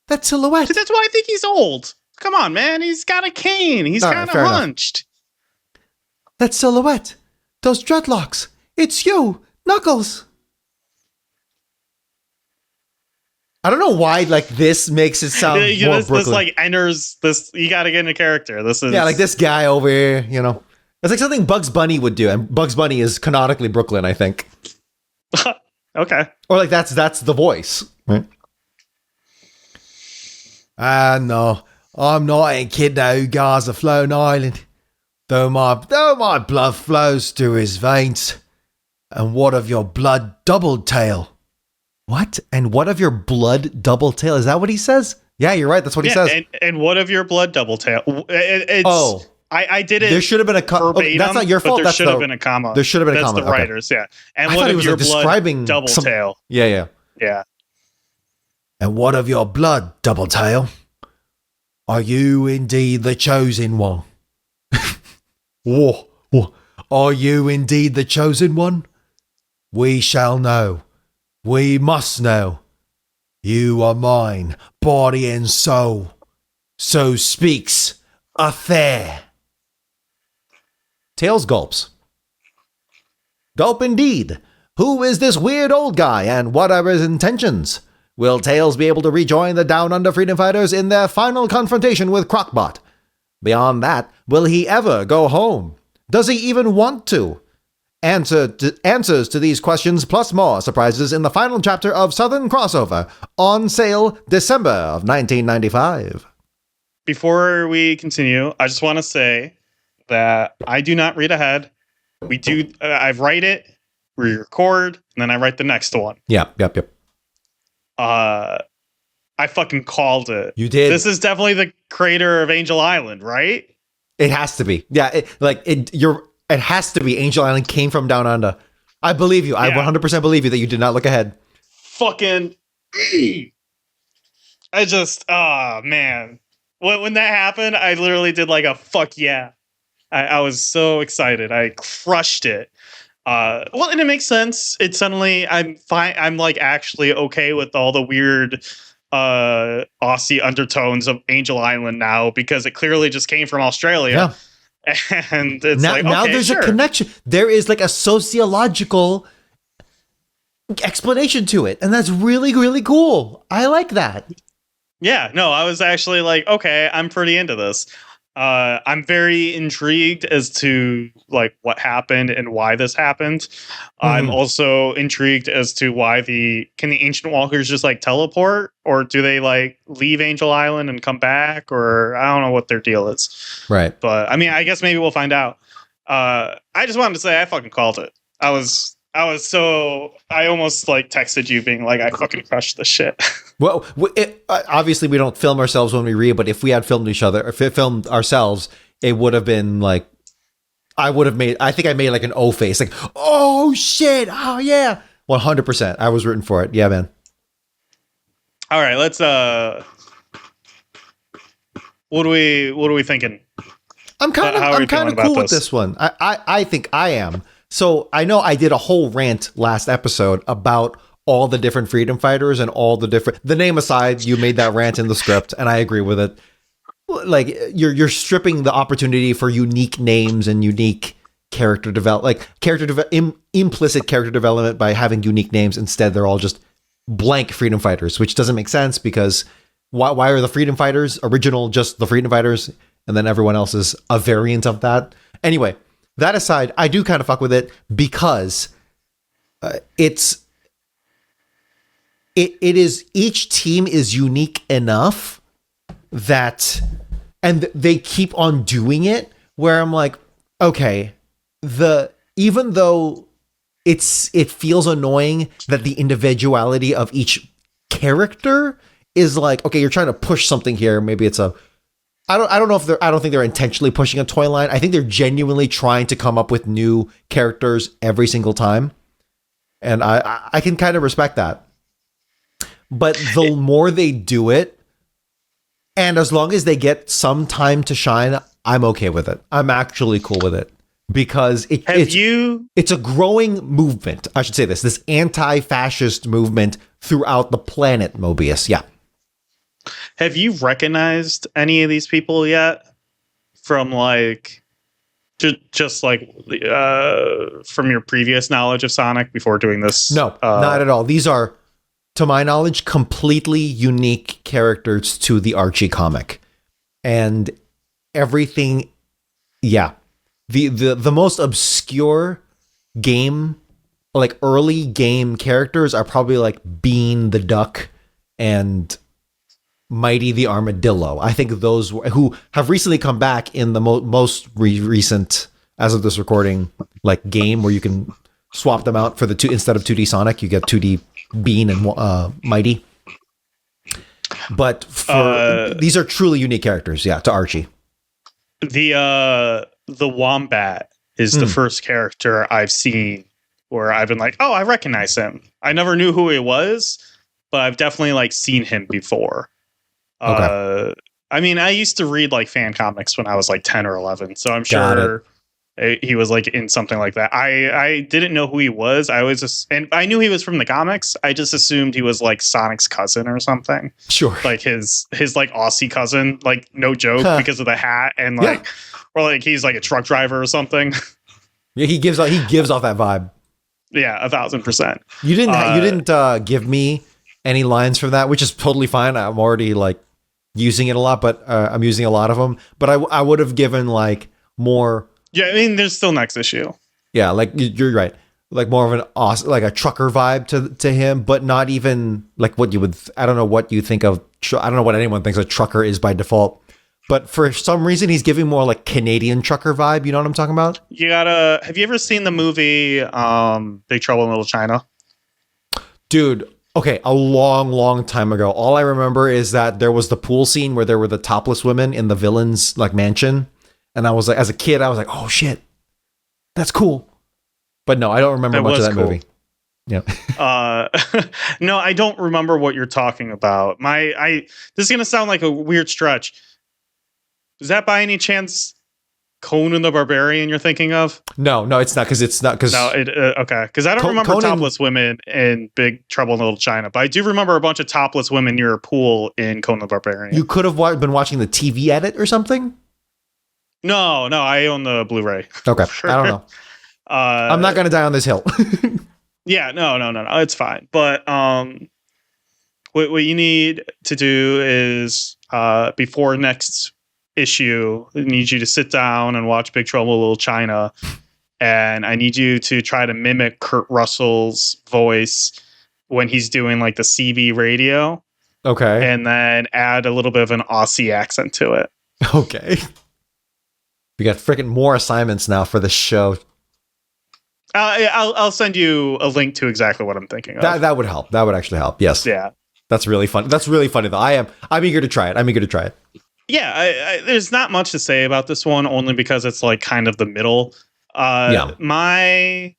That silhouette. That's why I think he's old. Come on, man. He's got a cane. He's kind of hunched. That silhouette. Those dreadlocks. It's you, Knuckles. I don't know why like this makes it sound more Brooklyn. This like enters this. You got to get into character. This is like this guy over here. You know, it's like something Bugs Bunny would do, and Bugs Bunny is canonically Brooklyn, I think. Okay, or like that's the voice, right? No, I'm not a echidna who guards a floating island. Though my blood flows through his veins. And what of your blood double tail? What? And what of your blood double tail? Is that what he says? Yeah, you're right. That's what he says. And what of your blood double tail? I did it. There should have been a comma. That's not your fault. There should have been a comma. There should have been a comma. That's the writers, yeah. And what of your blood double tail? Yeah. And what of your blood double tail? Are you indeed the chosen one? Whoa. Are you indeed the chosen one? We shall know. We must know. You are mine, body and soul. So speaks Athair. Tails gulps. Gulp indeed. Who is this weird old guy, and what are his intentions? Will Tails be able to rejoin the Down Under Freedom Fighters in their final confrontation with Crocbot? Beyond that, will he ever go home? Does he even want to? Answers to these questions plus more surprises in the final chapter of Southern Crossover, on sale December of 1995. Before we continue, I just want to say that I do not read ahead. We do. I write it, we record, and then I write the next one. Yep. I fucking called it. You did. This is definitely the creator of Angel Island, right? It has to be. Yeah, it has to be. Angel Island came from Down Under. I believe you. Yeah. I 100% believe you that you did not look ahead. Fucking. I just, oh man. when that happened, I literally did like a fuck yeah. I was so excited. I crushed it. Well, and it makes sense. It suddenly I'm fine. I'm like actually okay with all the weird Aussie undertones of Angel Island now because it clearly just came from Australia. Yeah. And it's now, like, now okay, there's sure. a connection. There is like a sociological explanation to it, and that's really, really cool. I like that. Yeah, no, I was actually like, okay, I'm pretty into this. I'm very intrigued as to like what happened and why this happened. I'm also intrigued as to why can the ancient walkers just like teleport, or do they like leave Angel Island and come back, or I don't know what their deal is. Right. But I mean, I guess maybe we'll find out. I just wanted to say I fucking called it. I almost like texted you being like, I fucking crushed this shit. Well, obviously we don't film ourselves when we read, but if we had filmed each other, if it filmed ourselves, it would have been like, I think I made like an O face, like, oh shit, oh yeah, 100%. I was rooting for it. Yeah, man. All right, let's. What are we thinking? I'm kind of cool with this one. I think I am. So I know I did a whole rant last episode about all the different freedom fighters and all the name aside, you made that rant in the script and I agree with it. Like you're stripping the opportunity for unique names and unique character implicit character development by having unique names. Instead, they're all just blank freedom fighters, which doesn't make sense because why are the freedom fighters original just the freedom fighters and then everyone else is a variant of that? Anyway, that aside, I do kind of fuck with it because it is each team is unique enough that, and they keep on doing it where I'm like, okay, even though it feels annoying that the individuality of each character is like, okay, you're trying to push something here. Maybe it's I don't think they're intentionally pushing a toy line. I think they're genuinely trying to come up with new characters every single time. And I can kind of respect that. But the more they do it, and as long as they get some time to shine, I'm okay with it. I'm actually cool with it. Because it's a growing movement. I should say this anti-fascist movement throughout the planet, Mobius. Yeah. Have you recognized any of these people yet from like just like from your previous knowledge of Sonic before doing this? No, not at all. These are, to my knowledge, completely unique characters to the Archie comic. And everything, yeah. The most obscure game, like early game characters are probably like Bean the Duck and Mighty the Armadillo. I think those who have recently come back in the most recent, as of this recording, like game where you can swap them out for the two instead of 2D Sonic, you get 2D Bean and Mighty. But these are truly unique characters, yeah, to Archie. The Wombat is the first character I've seen where I've been like, oh, I recognize him. I never knew who he was, but I've definitely like seen him before. Okay. I mean, I used to read like fan comics when I was like 10 or 11, so I'm sure he was like in something like that. I didn't know who he was. And I knew he was from the comics. I just assumed he was like Sonic's cousin or something. Sure. Like his like Aussie cousin, like no joke, because of the hat and like, or like he's like a truck driver or something. Yeah, he gives off that vibe. Yeah, 1,000%. You didn't give me any lines from that, which is totally fine. I'm already like using it a lot, but I'm using a lot of them. But I would have given like more. Yeah, I mean, there's still next issue. Yeah, like you're right. Like more of an awesome, like a trucker vibe to him, but not even like what you would. I don't know what you think of. I don't know what anyone thinks a trucker is by default. But for some reason, he's giving more like Canadian trucker vibe. You know what I'm talking about? Have you ever seen the movie Big Trouble in Little China? Dude, okay, a long time ago. All I remember is that there was the pool scene where there were the topless women in the villain's like mansion. And I was like, as a kid, I was like, oh shit, that's cool. But no, I don't remember much of that movie. Yeah. No, I don't remember what you're talking about. This is gonna sound like a weird stretch. Is that by any chance Conan the Barbarian you're thinking of? No, it's not because No, okay. Because I don't remember topless women in Big Trouble in Little China, but I do remember a bunch of topless women near a pool in Conan the Barbarian. You could have been watching the TV edit or something. No, I own the Blu-ray. Okay, I don't know. I'm not gonna die on this hill. Yeah, no, it's fine. But what you need to do is before next issue, I need you to sit down and watch Big Trouble in Little China, and I need you to try to mimic Kurt Russell's voice when he's doing like the CB radio. Okay, and then add a little bit of an Aussie accent to it. Okay, we got freaking more assignments now for the show. I'll send you a link to exactly what I'm thinking of. That would help. That would actually help. Yes. Yeah. That's really fun. That's really funny though. I'm eager to try it. Yeah, there's not much to say about this one, only because it's like kind of the middle. And I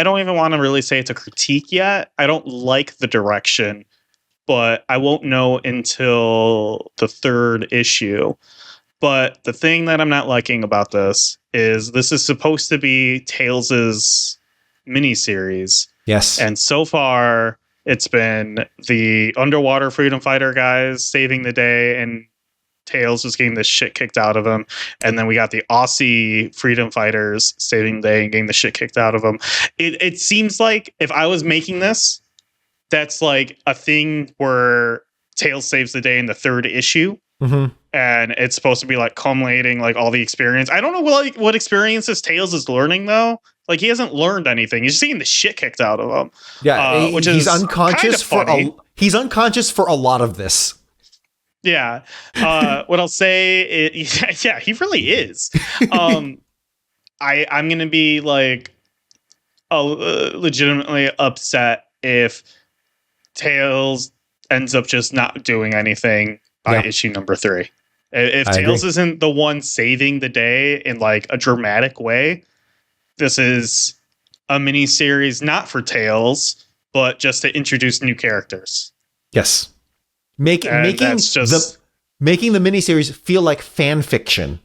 don't even want to really say it's a critique yet. I don't like the direction, but I won't know until the third issue. But the thing that I'm not liking about this is supposed to be Tails' miniseries. Yes. And so far, it's been the underwater freedom fighter guys saving the day, and Tails is getting the shit kicked out of him. And then we got the Aussie freedom fighters saving the day and getting the shit kicked out of them. It seems like if I was making this, that's like a thing where Tails saves the day in the third issue. Mm-hmm. And it's supposed to be like culminating like all the experience. I don't know what experiences Tails is learning though. Like he hasn't learned anything. He's seeing the shit kicked out of him. Yeah, which he's is unconscious he's unconscious for a lot of this. Yeah. What I'll say is, yeah, he really is. I'm gonna be like legitimately upset if Tails ends up just not doing anything by issue number 3. If Tails isn't the one saving the day in like a dramatic way, this is a mini series not for Tails, but just to introduce new characters. Yes, making the miniseries feel like fan fiction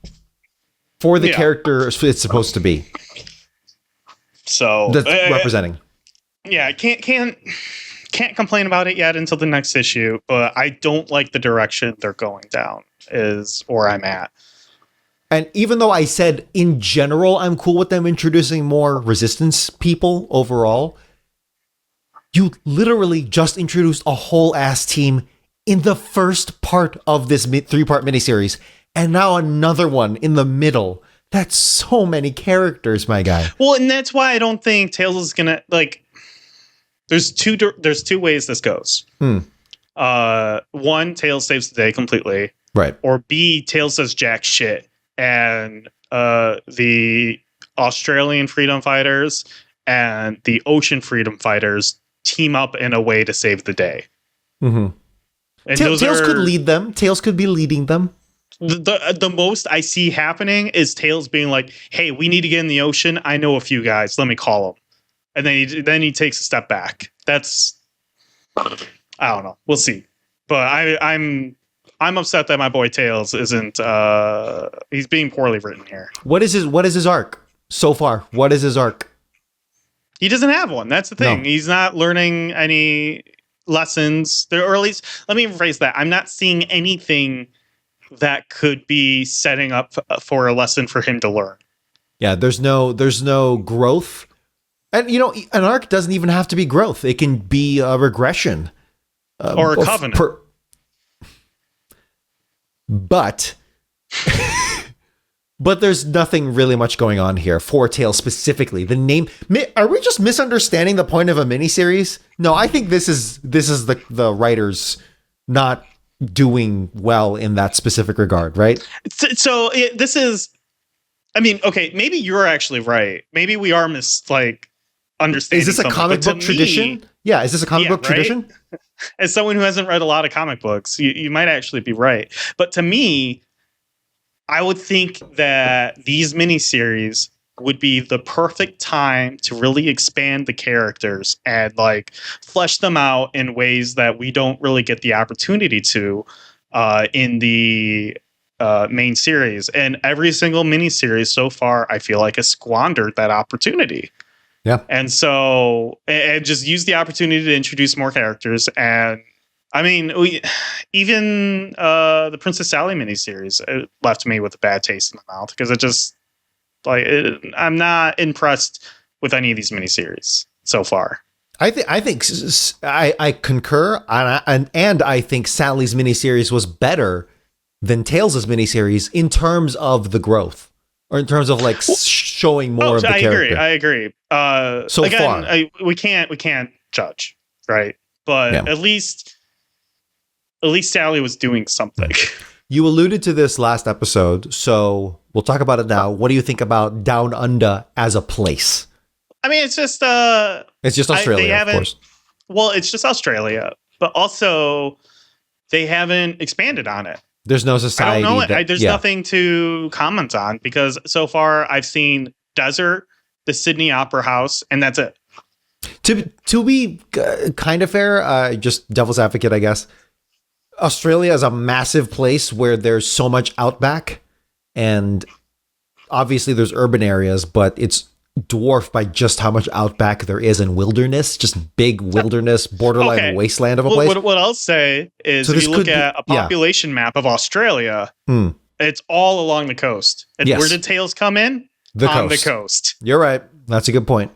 for the character it's supposed to be. So that's representing. Yeah, can't complain about it yet until the next issue, but I don't like the direction they're going down is where I'm at. And even though I said in general I'm cool with them introducing more resistance people overall, you literally just introduced a whole ass team in the first part of this 3-part miniseries, and now another one in the middle. That's so many characters, my guy. Well, and that's why I don't think Tails is gonna like. There's two ways this goes. One, Tails saves the day completely. Right. Or B, Tails does jack shit, and the Australian freedom fighters and the ocean freedom fighters team up in a way to save the day. Mm-hmm. And Tails could lead them. Tails could be leading them. The most I see happening is Tails being like, "Hey, we need to get in the ocean. I know a few guys. Let me call them." And then he takes a step back. That's, I don't know. We'll see. But I'm upset that my boy Tails isn't. He's being poorly written here. What is his arc so far? What is his arc? He doesn't have one. That's the thing. No. He's not learning any lessons. Or at least, let me rephrase that. I'm not seeing anything that could be setting up for a lesson for him to learn. Yeah, there's no growth. And, you know, an arc doesn't even have to be growth. It can be a regression. Or a covenant. But there's nothing really much going on here for Tails specifically. The name... Are we just misunderstanding the point of a miniseries? No, I think this is the writers not doing well in that specific regard, right? So this is... I mean, okay, maybe you're actually right. Maybe we are understanding. Is this a comic book tradition? Yeah, is this a comic book tradition? As someone who hasn't read a lot of comic books, you might actually be right. But to me, I would think that these miniseries would be the perfect time to really expand the characters and flesh them out in ways that we don't really get the opportunity to in the main series, and every single miniseries so far, I feel like has squandered that opportunity. Yeah. And so, and just use the opportunity to introduce more characters. And I mean, even the Princess Sally miniseries, it left me with a bad taste in the mouth because it just I'm not impressed with any of these miniseries so far. I think I concur, and I think Sally's miniseries was better than Tails' miniseries in terms of the growth, or in terms of like showing more of the character. I agree. So again, far, we can't judge, right? But Yeah. at least Sally was doing something. You alluded to this last episode, so we'll talk about it now. What do you think about Down Under as a place? I mean, it's just Australia, of course. Well, it's just Australia, but also they haven't expanded on it. There's no society. I don't know. There's nothing to comment on because so far I've seen Desert, the Sydney Opera House, and that's it. To be kind of fair, just devil's advocate, I guess. Australia is a massive place where there's so much outback, and obviously there's urban areas, but it's dwarfed by just how much outback there is in wilderness, just big wilderness, borderline wasteland of a place. What I'll say is, So if this you look could at a be- population map of Australia, it's all along the coast. And Yes. where did Tails come in? On the coast. You're right. That's a good point.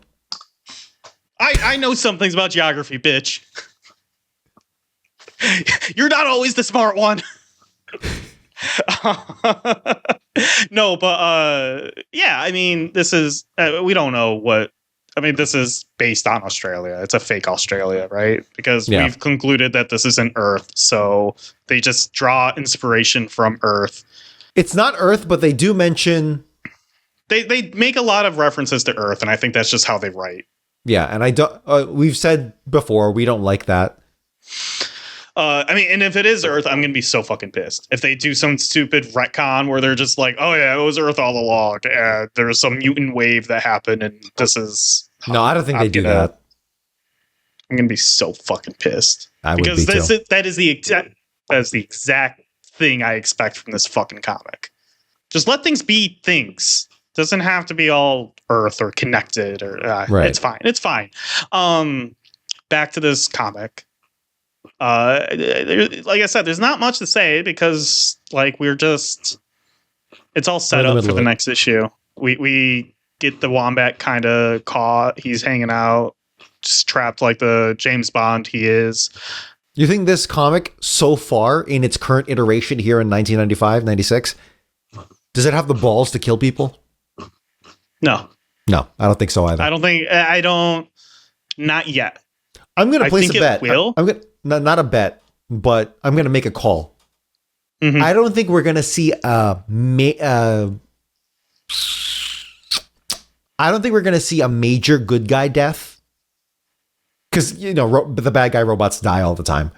I know some things about geography, bitch. You're not always the smart one. No, but yeah, I mean, this is we don't know what. I mean, this is based on Australia. It's a fake Australia, right? Because we've concluded that this isn't Earth, so they just draw inspiration from Earth. It's not Earth, but they do mention. They make a lot of references to Earth, and I think that's just how they write. Yeah, and I don't. We've said before we don't like that. I mean, and if it is Earth, I'm going to be so fucking pissed. If they do some stupid retcon where they're just like, oh yeah, it was Earth all along, and there's some mutant wave that happened, and this is... No, I don't think they do that. I'm going to be so fucking pissed. I would be because too. that is the exact thing I expect from this fucking comic. Just let things be things. Doesn't have to be all Earth or connected or... Right. It's fine. It's fine. Back to this comic. Like I said, there's not much to say because like it's all set up for the next issue. We get the wombat kind of caught. He's hanging out, just trapped like the James Bond he is. You think this comic so far in its current iteration here in 1995, 96, does it have the balls to kill people? No, I don't think so either. I don't. Not yet. I'm going to place a bet. Will. I'm going not a bet, but I'm going to make a call. Mm-hmm. I don't think we're going to see I don't think we're going to see a major good guy death. Because, the bad guy robots die all the time.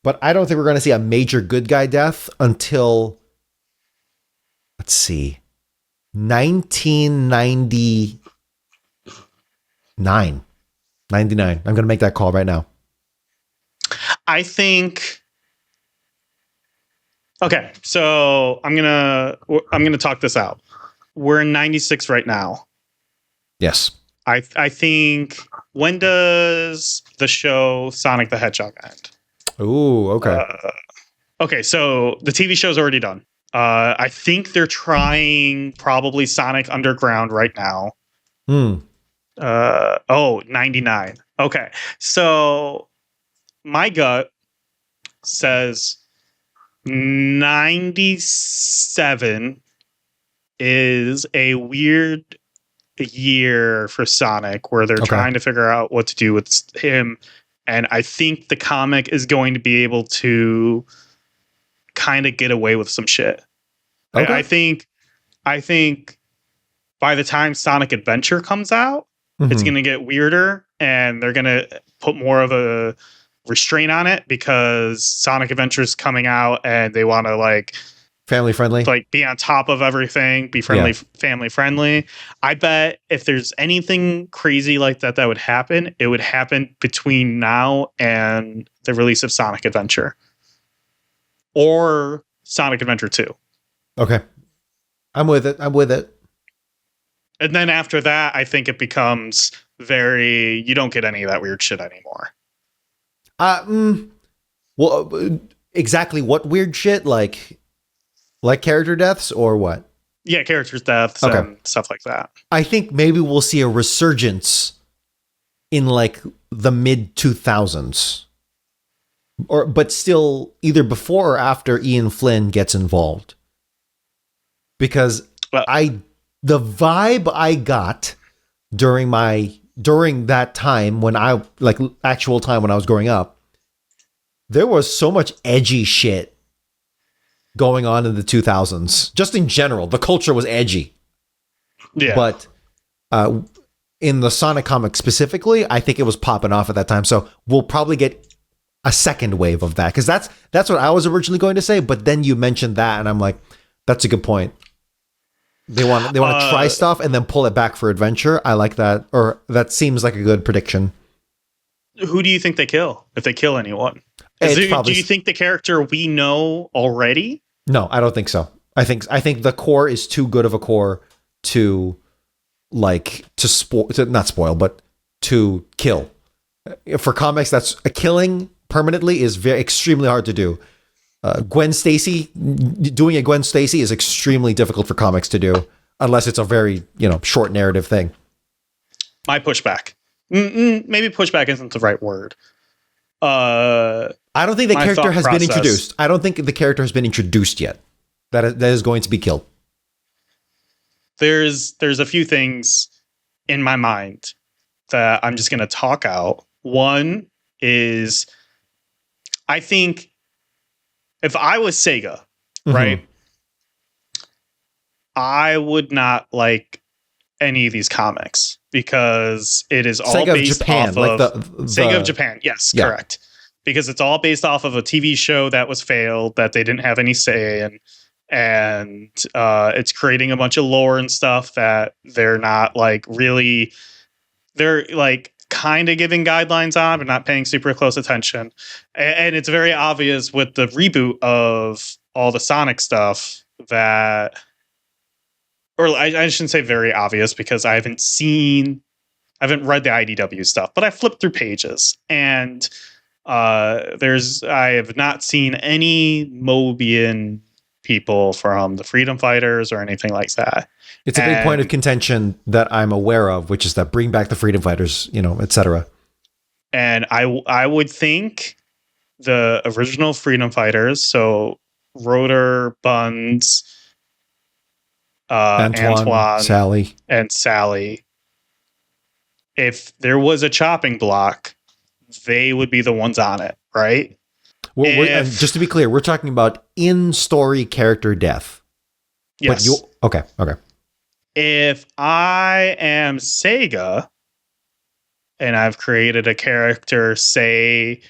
But I don't think we're going to see a major good guy death until, let's see, 1999. 99. I'm going to make that call right now. I think. Okay, so I'm gonna talk this out. We're in 96 right now. Yes. I think, when does the show Sonic the Hedgehog end? Ooh, okay. Okay, so the TV show's already done. I think they're trying probably Sonic Underground right now. 99. Okay, so my gut says 97 is a weird year for Sonic where they're trying to figure out what to do with him. And I think the comic is going to be able to kind of get away with some shit. Okay. I think by the time Sonic Adventure comes out, it's going to get weirder and they're going to put more of a restraint on it because Sonic Adventure is coming out and they want to like family friendly, like be on top of everything, be friendly, family friendly. I bet if there's anything crazy like that would happen, it would happen between now and the release of Sonic Adventure or Sonic Adventure 2. Okay. I'm with it. And then after that, I think it becomes you don't get any of that weird shit anymore. Well, exactly what weird shit? Like character deaths or what? Yeah, characters' deaths and stuff like that. I think maybe we'll see a resurgence in like the mid 2000s, but still either before or after Ian Flynn gets involved. Because the vibe I got during that time when I actual time when I was growing up, there was so much edgy shit going on in the 2000s. Just in general, the culture was edgy. Yeah. But in the Sonic comic specifically, I think it was popping off at that time. So we'll probably get a second wave of that, because that's what I was originally going to say. But then you mentioned that, and I'm like, that's a good point. They want to try stuff and then pull it back for adventure. I like that, or that seems like a good prediction. Who do you think they kill, if they kill anyone? Do you think the character we know already? No, I don't think so. I think the core is too good of a core to not spoil, but to kill. For comics, that's a killing permanently is extremely hard to do. Gwen Stacy, doing a Gwen Stacy is extremely difficult for comics to do, unless it's a very short narrative thing. My pushback. Maybe pushback isn't the right word. I don't think the character has been introduced. I don't think the character has been introduced yet. That is going to be killed. There's a few things in my mind that I'm just going to talk out. One is, I think if I was Sega, right, I would not like any of these comics because it is all Sega based of Japan, off like of Sega of Japan. Yes, yeah. Correct. Because it's all based off of a TV show that was failed, that they didn't have any say in. And it's creating a bunch of lore and stuff that they're not really, they're kind of giving guidelines on, but not paying super close attention. And it's very obvious with the reboot of all the Sonic stuff that, or I shouldn't say very obvious, because I haven't read the IDW stuff, but I flipped through pages, and I have not seen any Mobian people from the Freedom Fighters or anything like that. It's a big point of contention that I'm aware of, which is that bring back the Freedom Fighters, etc. And I would think the original Freedom Fighters, so Rotor, Buns, Antoine, Sally, and Sally, if there was a chopping block, they would be the ones on it, right? And just to be clear, we're talking about in-story character death. Yes. Okay. If I am Sega and I've created a character, say,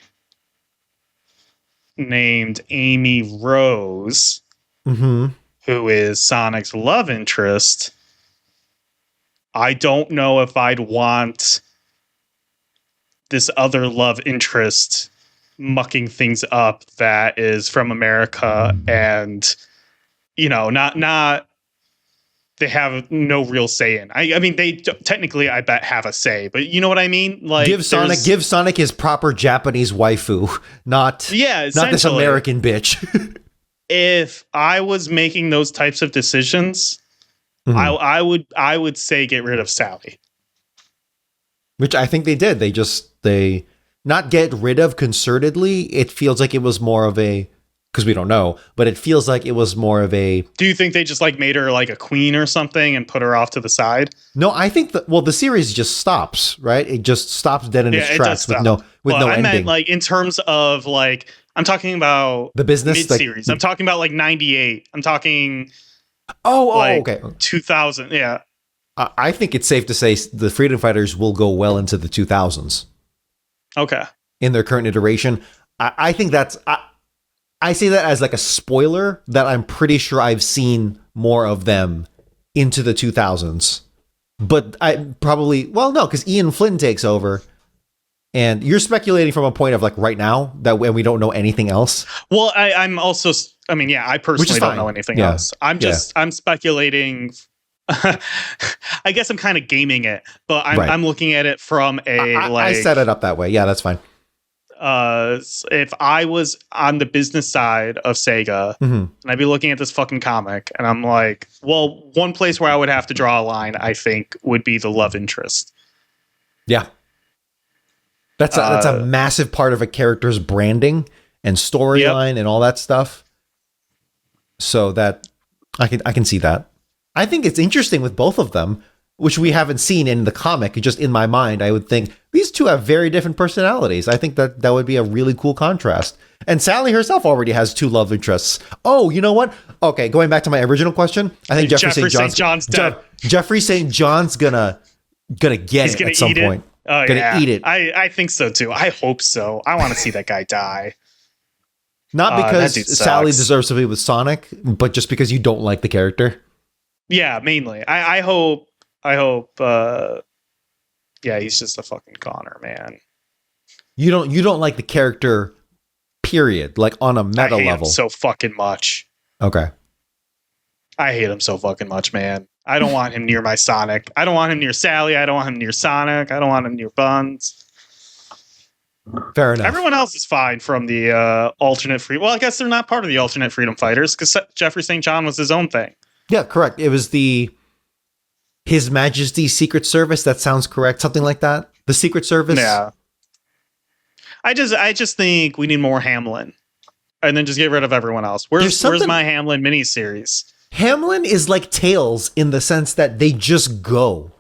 named Amy Rose, who is Sonic's love interest, I don't know if I'd want this other love interest mucking things up that is from America, and not they have no real say in. I mean, they technically, I bet, have a say, but you know what I mean? Give Sonic his proper Japanese waifu, not this American bitch. If I was making those types of decisions, I would say get rid of Sally. Which I think they did. They not get rid of concertedly. It feels like it was more of a, because we don't know, but it feels like it was more of a. Do you think they just made her like a queen or something and put her off to the side? No, I think the series just stops, right? It just stops dead in its tracks with no I ending. Meant in terms of I'm talking about the business mid-series. I'm talking about 98. I'm talking. Okay. 2000. Yeah. I think it's safe to say the Freedom Fighters will go well into the 2000s. Okay. In their current iteration. I think that's... I say that as a spoiler that I'm pretty sure I've seen more of them into the 2000s. But I probably... Well, no, because Ian Flynn takes over. And you're speculating from a point of right now that when we don't know anything else. Well, I'm also I mean, yeah, I personally don't know anything else. I'm speculating. I guess I'm kind of gaming it, but I'm looking at it from I set it up that way. Yeah, that's fine. If I was on the business side of Sega, and I'd be looking at this fucking comic, and I'm like, well, one place where I would have to draw a line, I think, would be the love interest. Yeah. That's a massive part of a character's branding and storyline and all that stuff. So that I can see that. I think it's interesting with both of them, which we haven't seen in the comic. Just in my mind, I would think these two have very different personalities. I think that would be a really cool contrast. And Sally herself already has two love interests. Oh, you know what? Okay, going back to my original question, I think Jeffrey St. John's dead. Jeffrey St. John's gonna get it at some point. Oh, gonna eat it. I think so too. I hope so. I want to see that guy die. Not because Sally deserves to be with Sonic, but just because you don't like the character. Yeah, mainly. I hope. Yeah, he's just a fucking goner, man. You don't like the character, period. Like on a meta I hate level. Him so fucking much. Okay. I hate him so fucking much, man. I don't want him near my Sonic. I don't want him near Sally. I don't want him near Sonic. I don't want him near Buns. Fair enough. Everyone else is fine from the alternate free. Well, I guess they're not part of the alternate freedom fighters because Jeffrey St. John was his own thing. Yeah, correct. It was His Majesty's Secret Service. That sounds correct. Something like that. The Secret Service. Yeah. I just think we need more Hamlin, and then just get rid of everyone else. Where's my Hamlin miniseries? Hamlin is like Tails in the sense that they just go.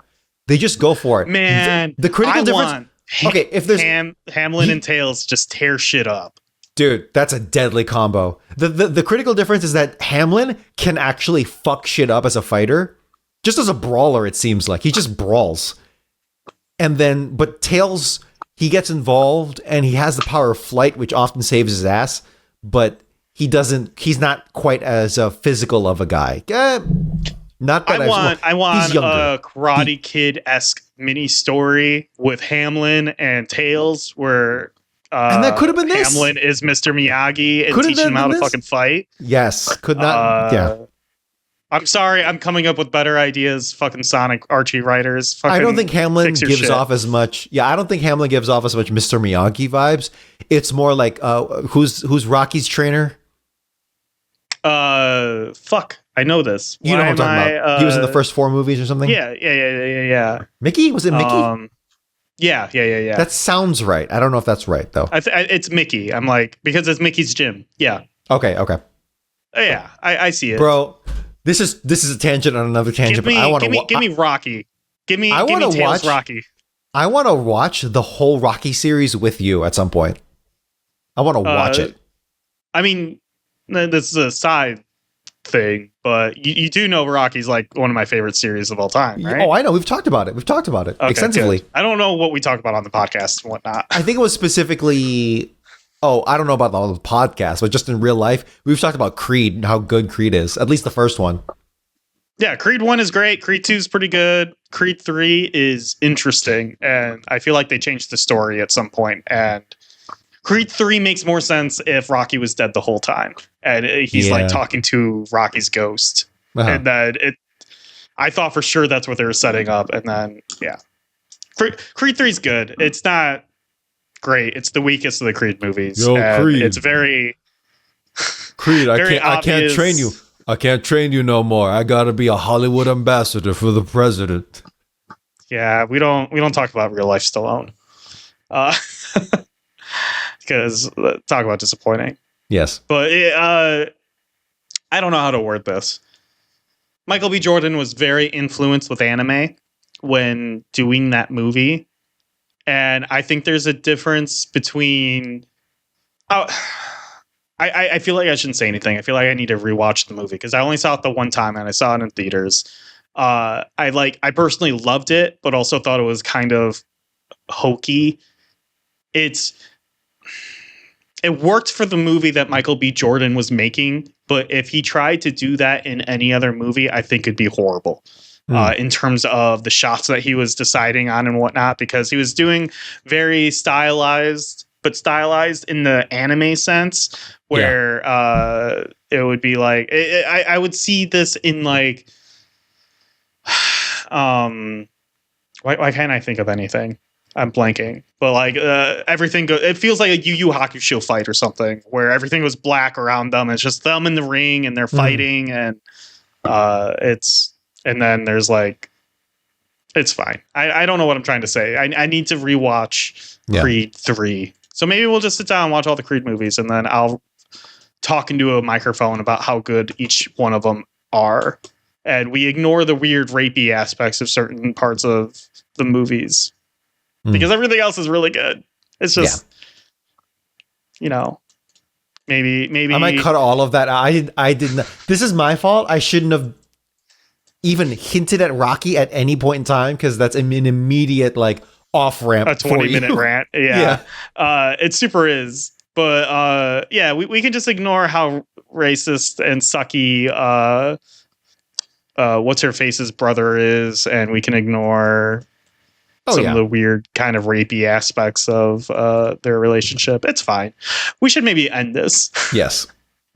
They just go for it. Man, the critical difference. Okay, if there's Hamlin and Tails just tear shit up. Dude, that's a deadly combo. The critical difference is that Hamlin can actually fuck shit up as a fighter. Just as a brawler, it seems like. He just brawls. But Tails, he gets involved and he has the power of flight, which often saves his ass, but he's not quite as physical of a guy. Not that I want a Karate Kid-esque mini story with Hamlin and Tails where and that could have been Hamlin is Mr. Miyagi and teaching him how to fucking fight. Yes, could not. Yeah. I'm sorry, I'm coming up with better ideas. Fucking Sonic Archie writers. I don't think Hamlin gives off as much. Yeah, I don't think Hamlin gives off as much Mr. Miyagi vibes. It's more like who's Rocky's trainer? Fuck. I know this. You know what I'm talking about. He was in the first 4 movies or something? Yeah. Mickey? Was it Mickey? Yeah. That sounds right. I don't know if that's right, though. It's Mickey. I'm like, because it's Mickey's gym. Yeah. Okay. Yeah, I see it. Bro, this is a tangent on another tangent. Give me Rocky. Give me Tails Rocky. I want to watch the whole Rocky series with you at some point. I want to watch it. I mean, this is a side thing, but you do know Rocky's like one of my favorite series of all time, right? Oh, I know. We've talked about it. Okay, extensively. Good. I don't know what we talk about on the podcast and whatnot. I think it was specifically... Oh, I don't know about the podcast, but just in real life, we've talked about Creed and how good Creed is. At least the first one. Yeah, Creed 1 is great. Creed 2 is pretty good. Creed 3 is interesting. And I feel like they changed the story at some point. And Creed 3 makes more sense if Rocky was dead the whole time. And he's like talking to Rocky's ghost. Uh-huh. And then I thought for sure that's what they were setting up. And then, yeah. Creed 3 is good. It's not great. It's the weakest of the Creed movies. Creed. It's very Creed. very I can't train you. I can't train you no more. I gotta be a Hollywood ambassador for the president. Yeah, we don't talk about real life Stallone. Because talk about disappointing. Yes, but I don't know how to word this. Michael B. Jordan was very influenced with anime when doing that movie. And I think there's a difference between... I feel like I shouldn't say anything. I feel like I need to rewatch the movie because I only saw it the one time and I saw it in theaters. I personally loved it, but also thought it was kind of hokey. It worked for the movie that Michael B. Jordan was making, but if he tried to do that in any other movie, I think it'd be horrible. In terms of the shots that he was deciding on and whatnot, because he was doing very stylized, but stylized in the anime sense, where it would be like I would see this in like why can't I think of anything? I'm blanking, but like everything it feels like a Yu Yu Hakusho fight or something where everything was black around them. It's just them in the ring and they're fighting, and and then there's like, it's fine. I don't know what I'm trying to say. I need to rewatch Creed 3. So maybe we'll just sit down and watch all the Creed movies, and then I'll talk into a microphone about how good each one of them are. And we ignore the weird rapey aspects of certain parts of the movies because everything else is really good. It's just, maybe I might cut all of that. I didn't. This is my fault. I shouldn't have even hinted at Rocky at any point in time, because that's an immediate like off ramp. A 20-minute rant. Yeah. It super is. But we can just ignore how racist and sucky what's her face's brother is, and we can ignore some of the weird kind of rapey aspects of their relationship. It's fine. We should maybe end this. Yes.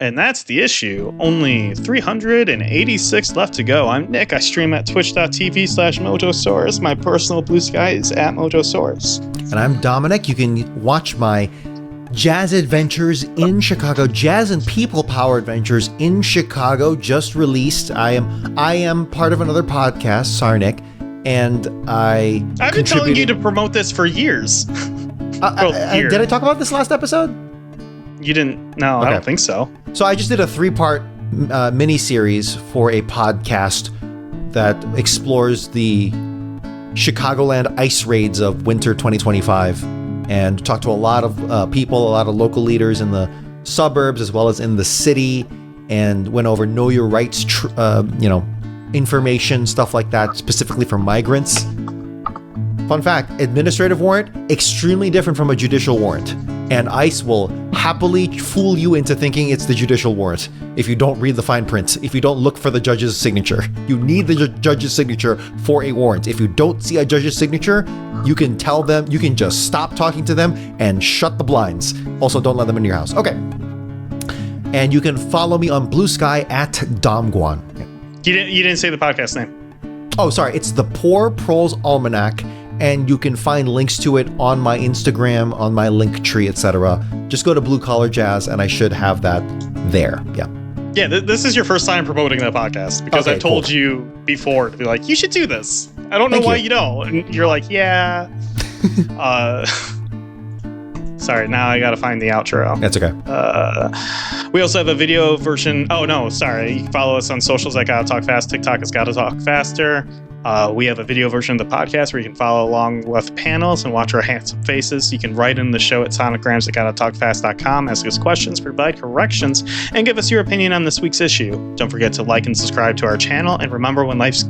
And that's the issue. Only 386 left to go. I'm Nick. I stream at twitch.tv/Mojosaurus. My personal Blue Sky is at Mojosaurus. And I'm Dominic. You can watch my Jazz Adventures in Chicago, Jazz and People Power Adventures in Chicago, just released. I am part of another podcast, Sarnik, and I've been telling you to promote this for years. Did I talk about this last episode? You didn't? No, okay. I don't think so. So I just did a 3-part mini-series for a podcast that explores the Chicagoland ice raids of winter 2025. And talked to a lot of people, a lot of local leaders in the suburbs as well as in the city, and went over know your rights, information, stuff like that, specifically for migrants. Fun fact, administrative warrant, extremely different from a judicial warrant. And ICE will happily fool you into thinking it's the judicial warrant if you don't read the fine print, if you don't look for the judge's signature. You need the judge's signature for a warrant. If you don't see a judge's signature, you can tell them, you can just stop talking to them and shut the blinds. Also, don't let them in your house. Okay. And you can follow me on Blue Sky at Domguan. You didn't say the podcast name. Oh, sorry. It's the Poor Proles Almanac. And you can find links to it on my Instagram, on my link tree, etc. Just go to Blue Collar Jazz, and I should have that there. Yeah. Yeah, this is your first time promoting the podcast, because I told you before to be like, you should do this. I don't know why you don't. And you're like, yeah. Sorry, now I got to find the outro. That's okay. We also have a video version. Oh, no, sorry. You can follow us on socials at Gotta Talk Fast. TikTok is Gotta Talk Faster. We have a video version of the podcast where you can follow along with panels and watch our handsome faces. You can write in the show at sonicgrams@gottatalkfast.com, ask us questions, provide corrections, and give us your opinion on this week's issue. Don't forget to like and subscribe to our channel. And remember, when life's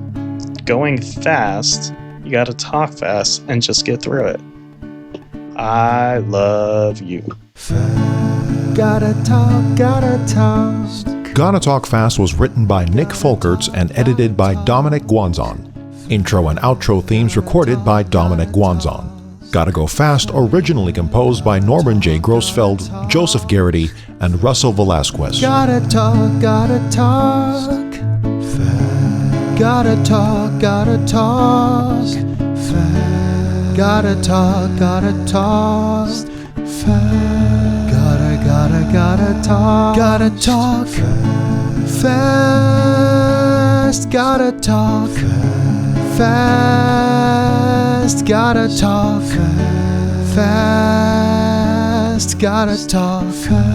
going fast, you gotta talk fast and just get through it. I love you. Gotta talk, gotta talk. Gotta Talk Fast was written by Nick Folkerts and edited by Dominic Guanzon. Intro and outro themes recorded by Dominic Guanzon. Gotta Go Fast originally composed by Norman J. Grossfeld, Joseph Garrity, and Russell Velasquez. Gotta talk, gotta talk. Fast. Gotta talk, gotta talk. Fast. Gotta talk, gotta talk. Fast. Gotta talk. Gotta talk. Fast. Gotta talk. Fast. Gotta talk. Fast. Gotta talk. Fast.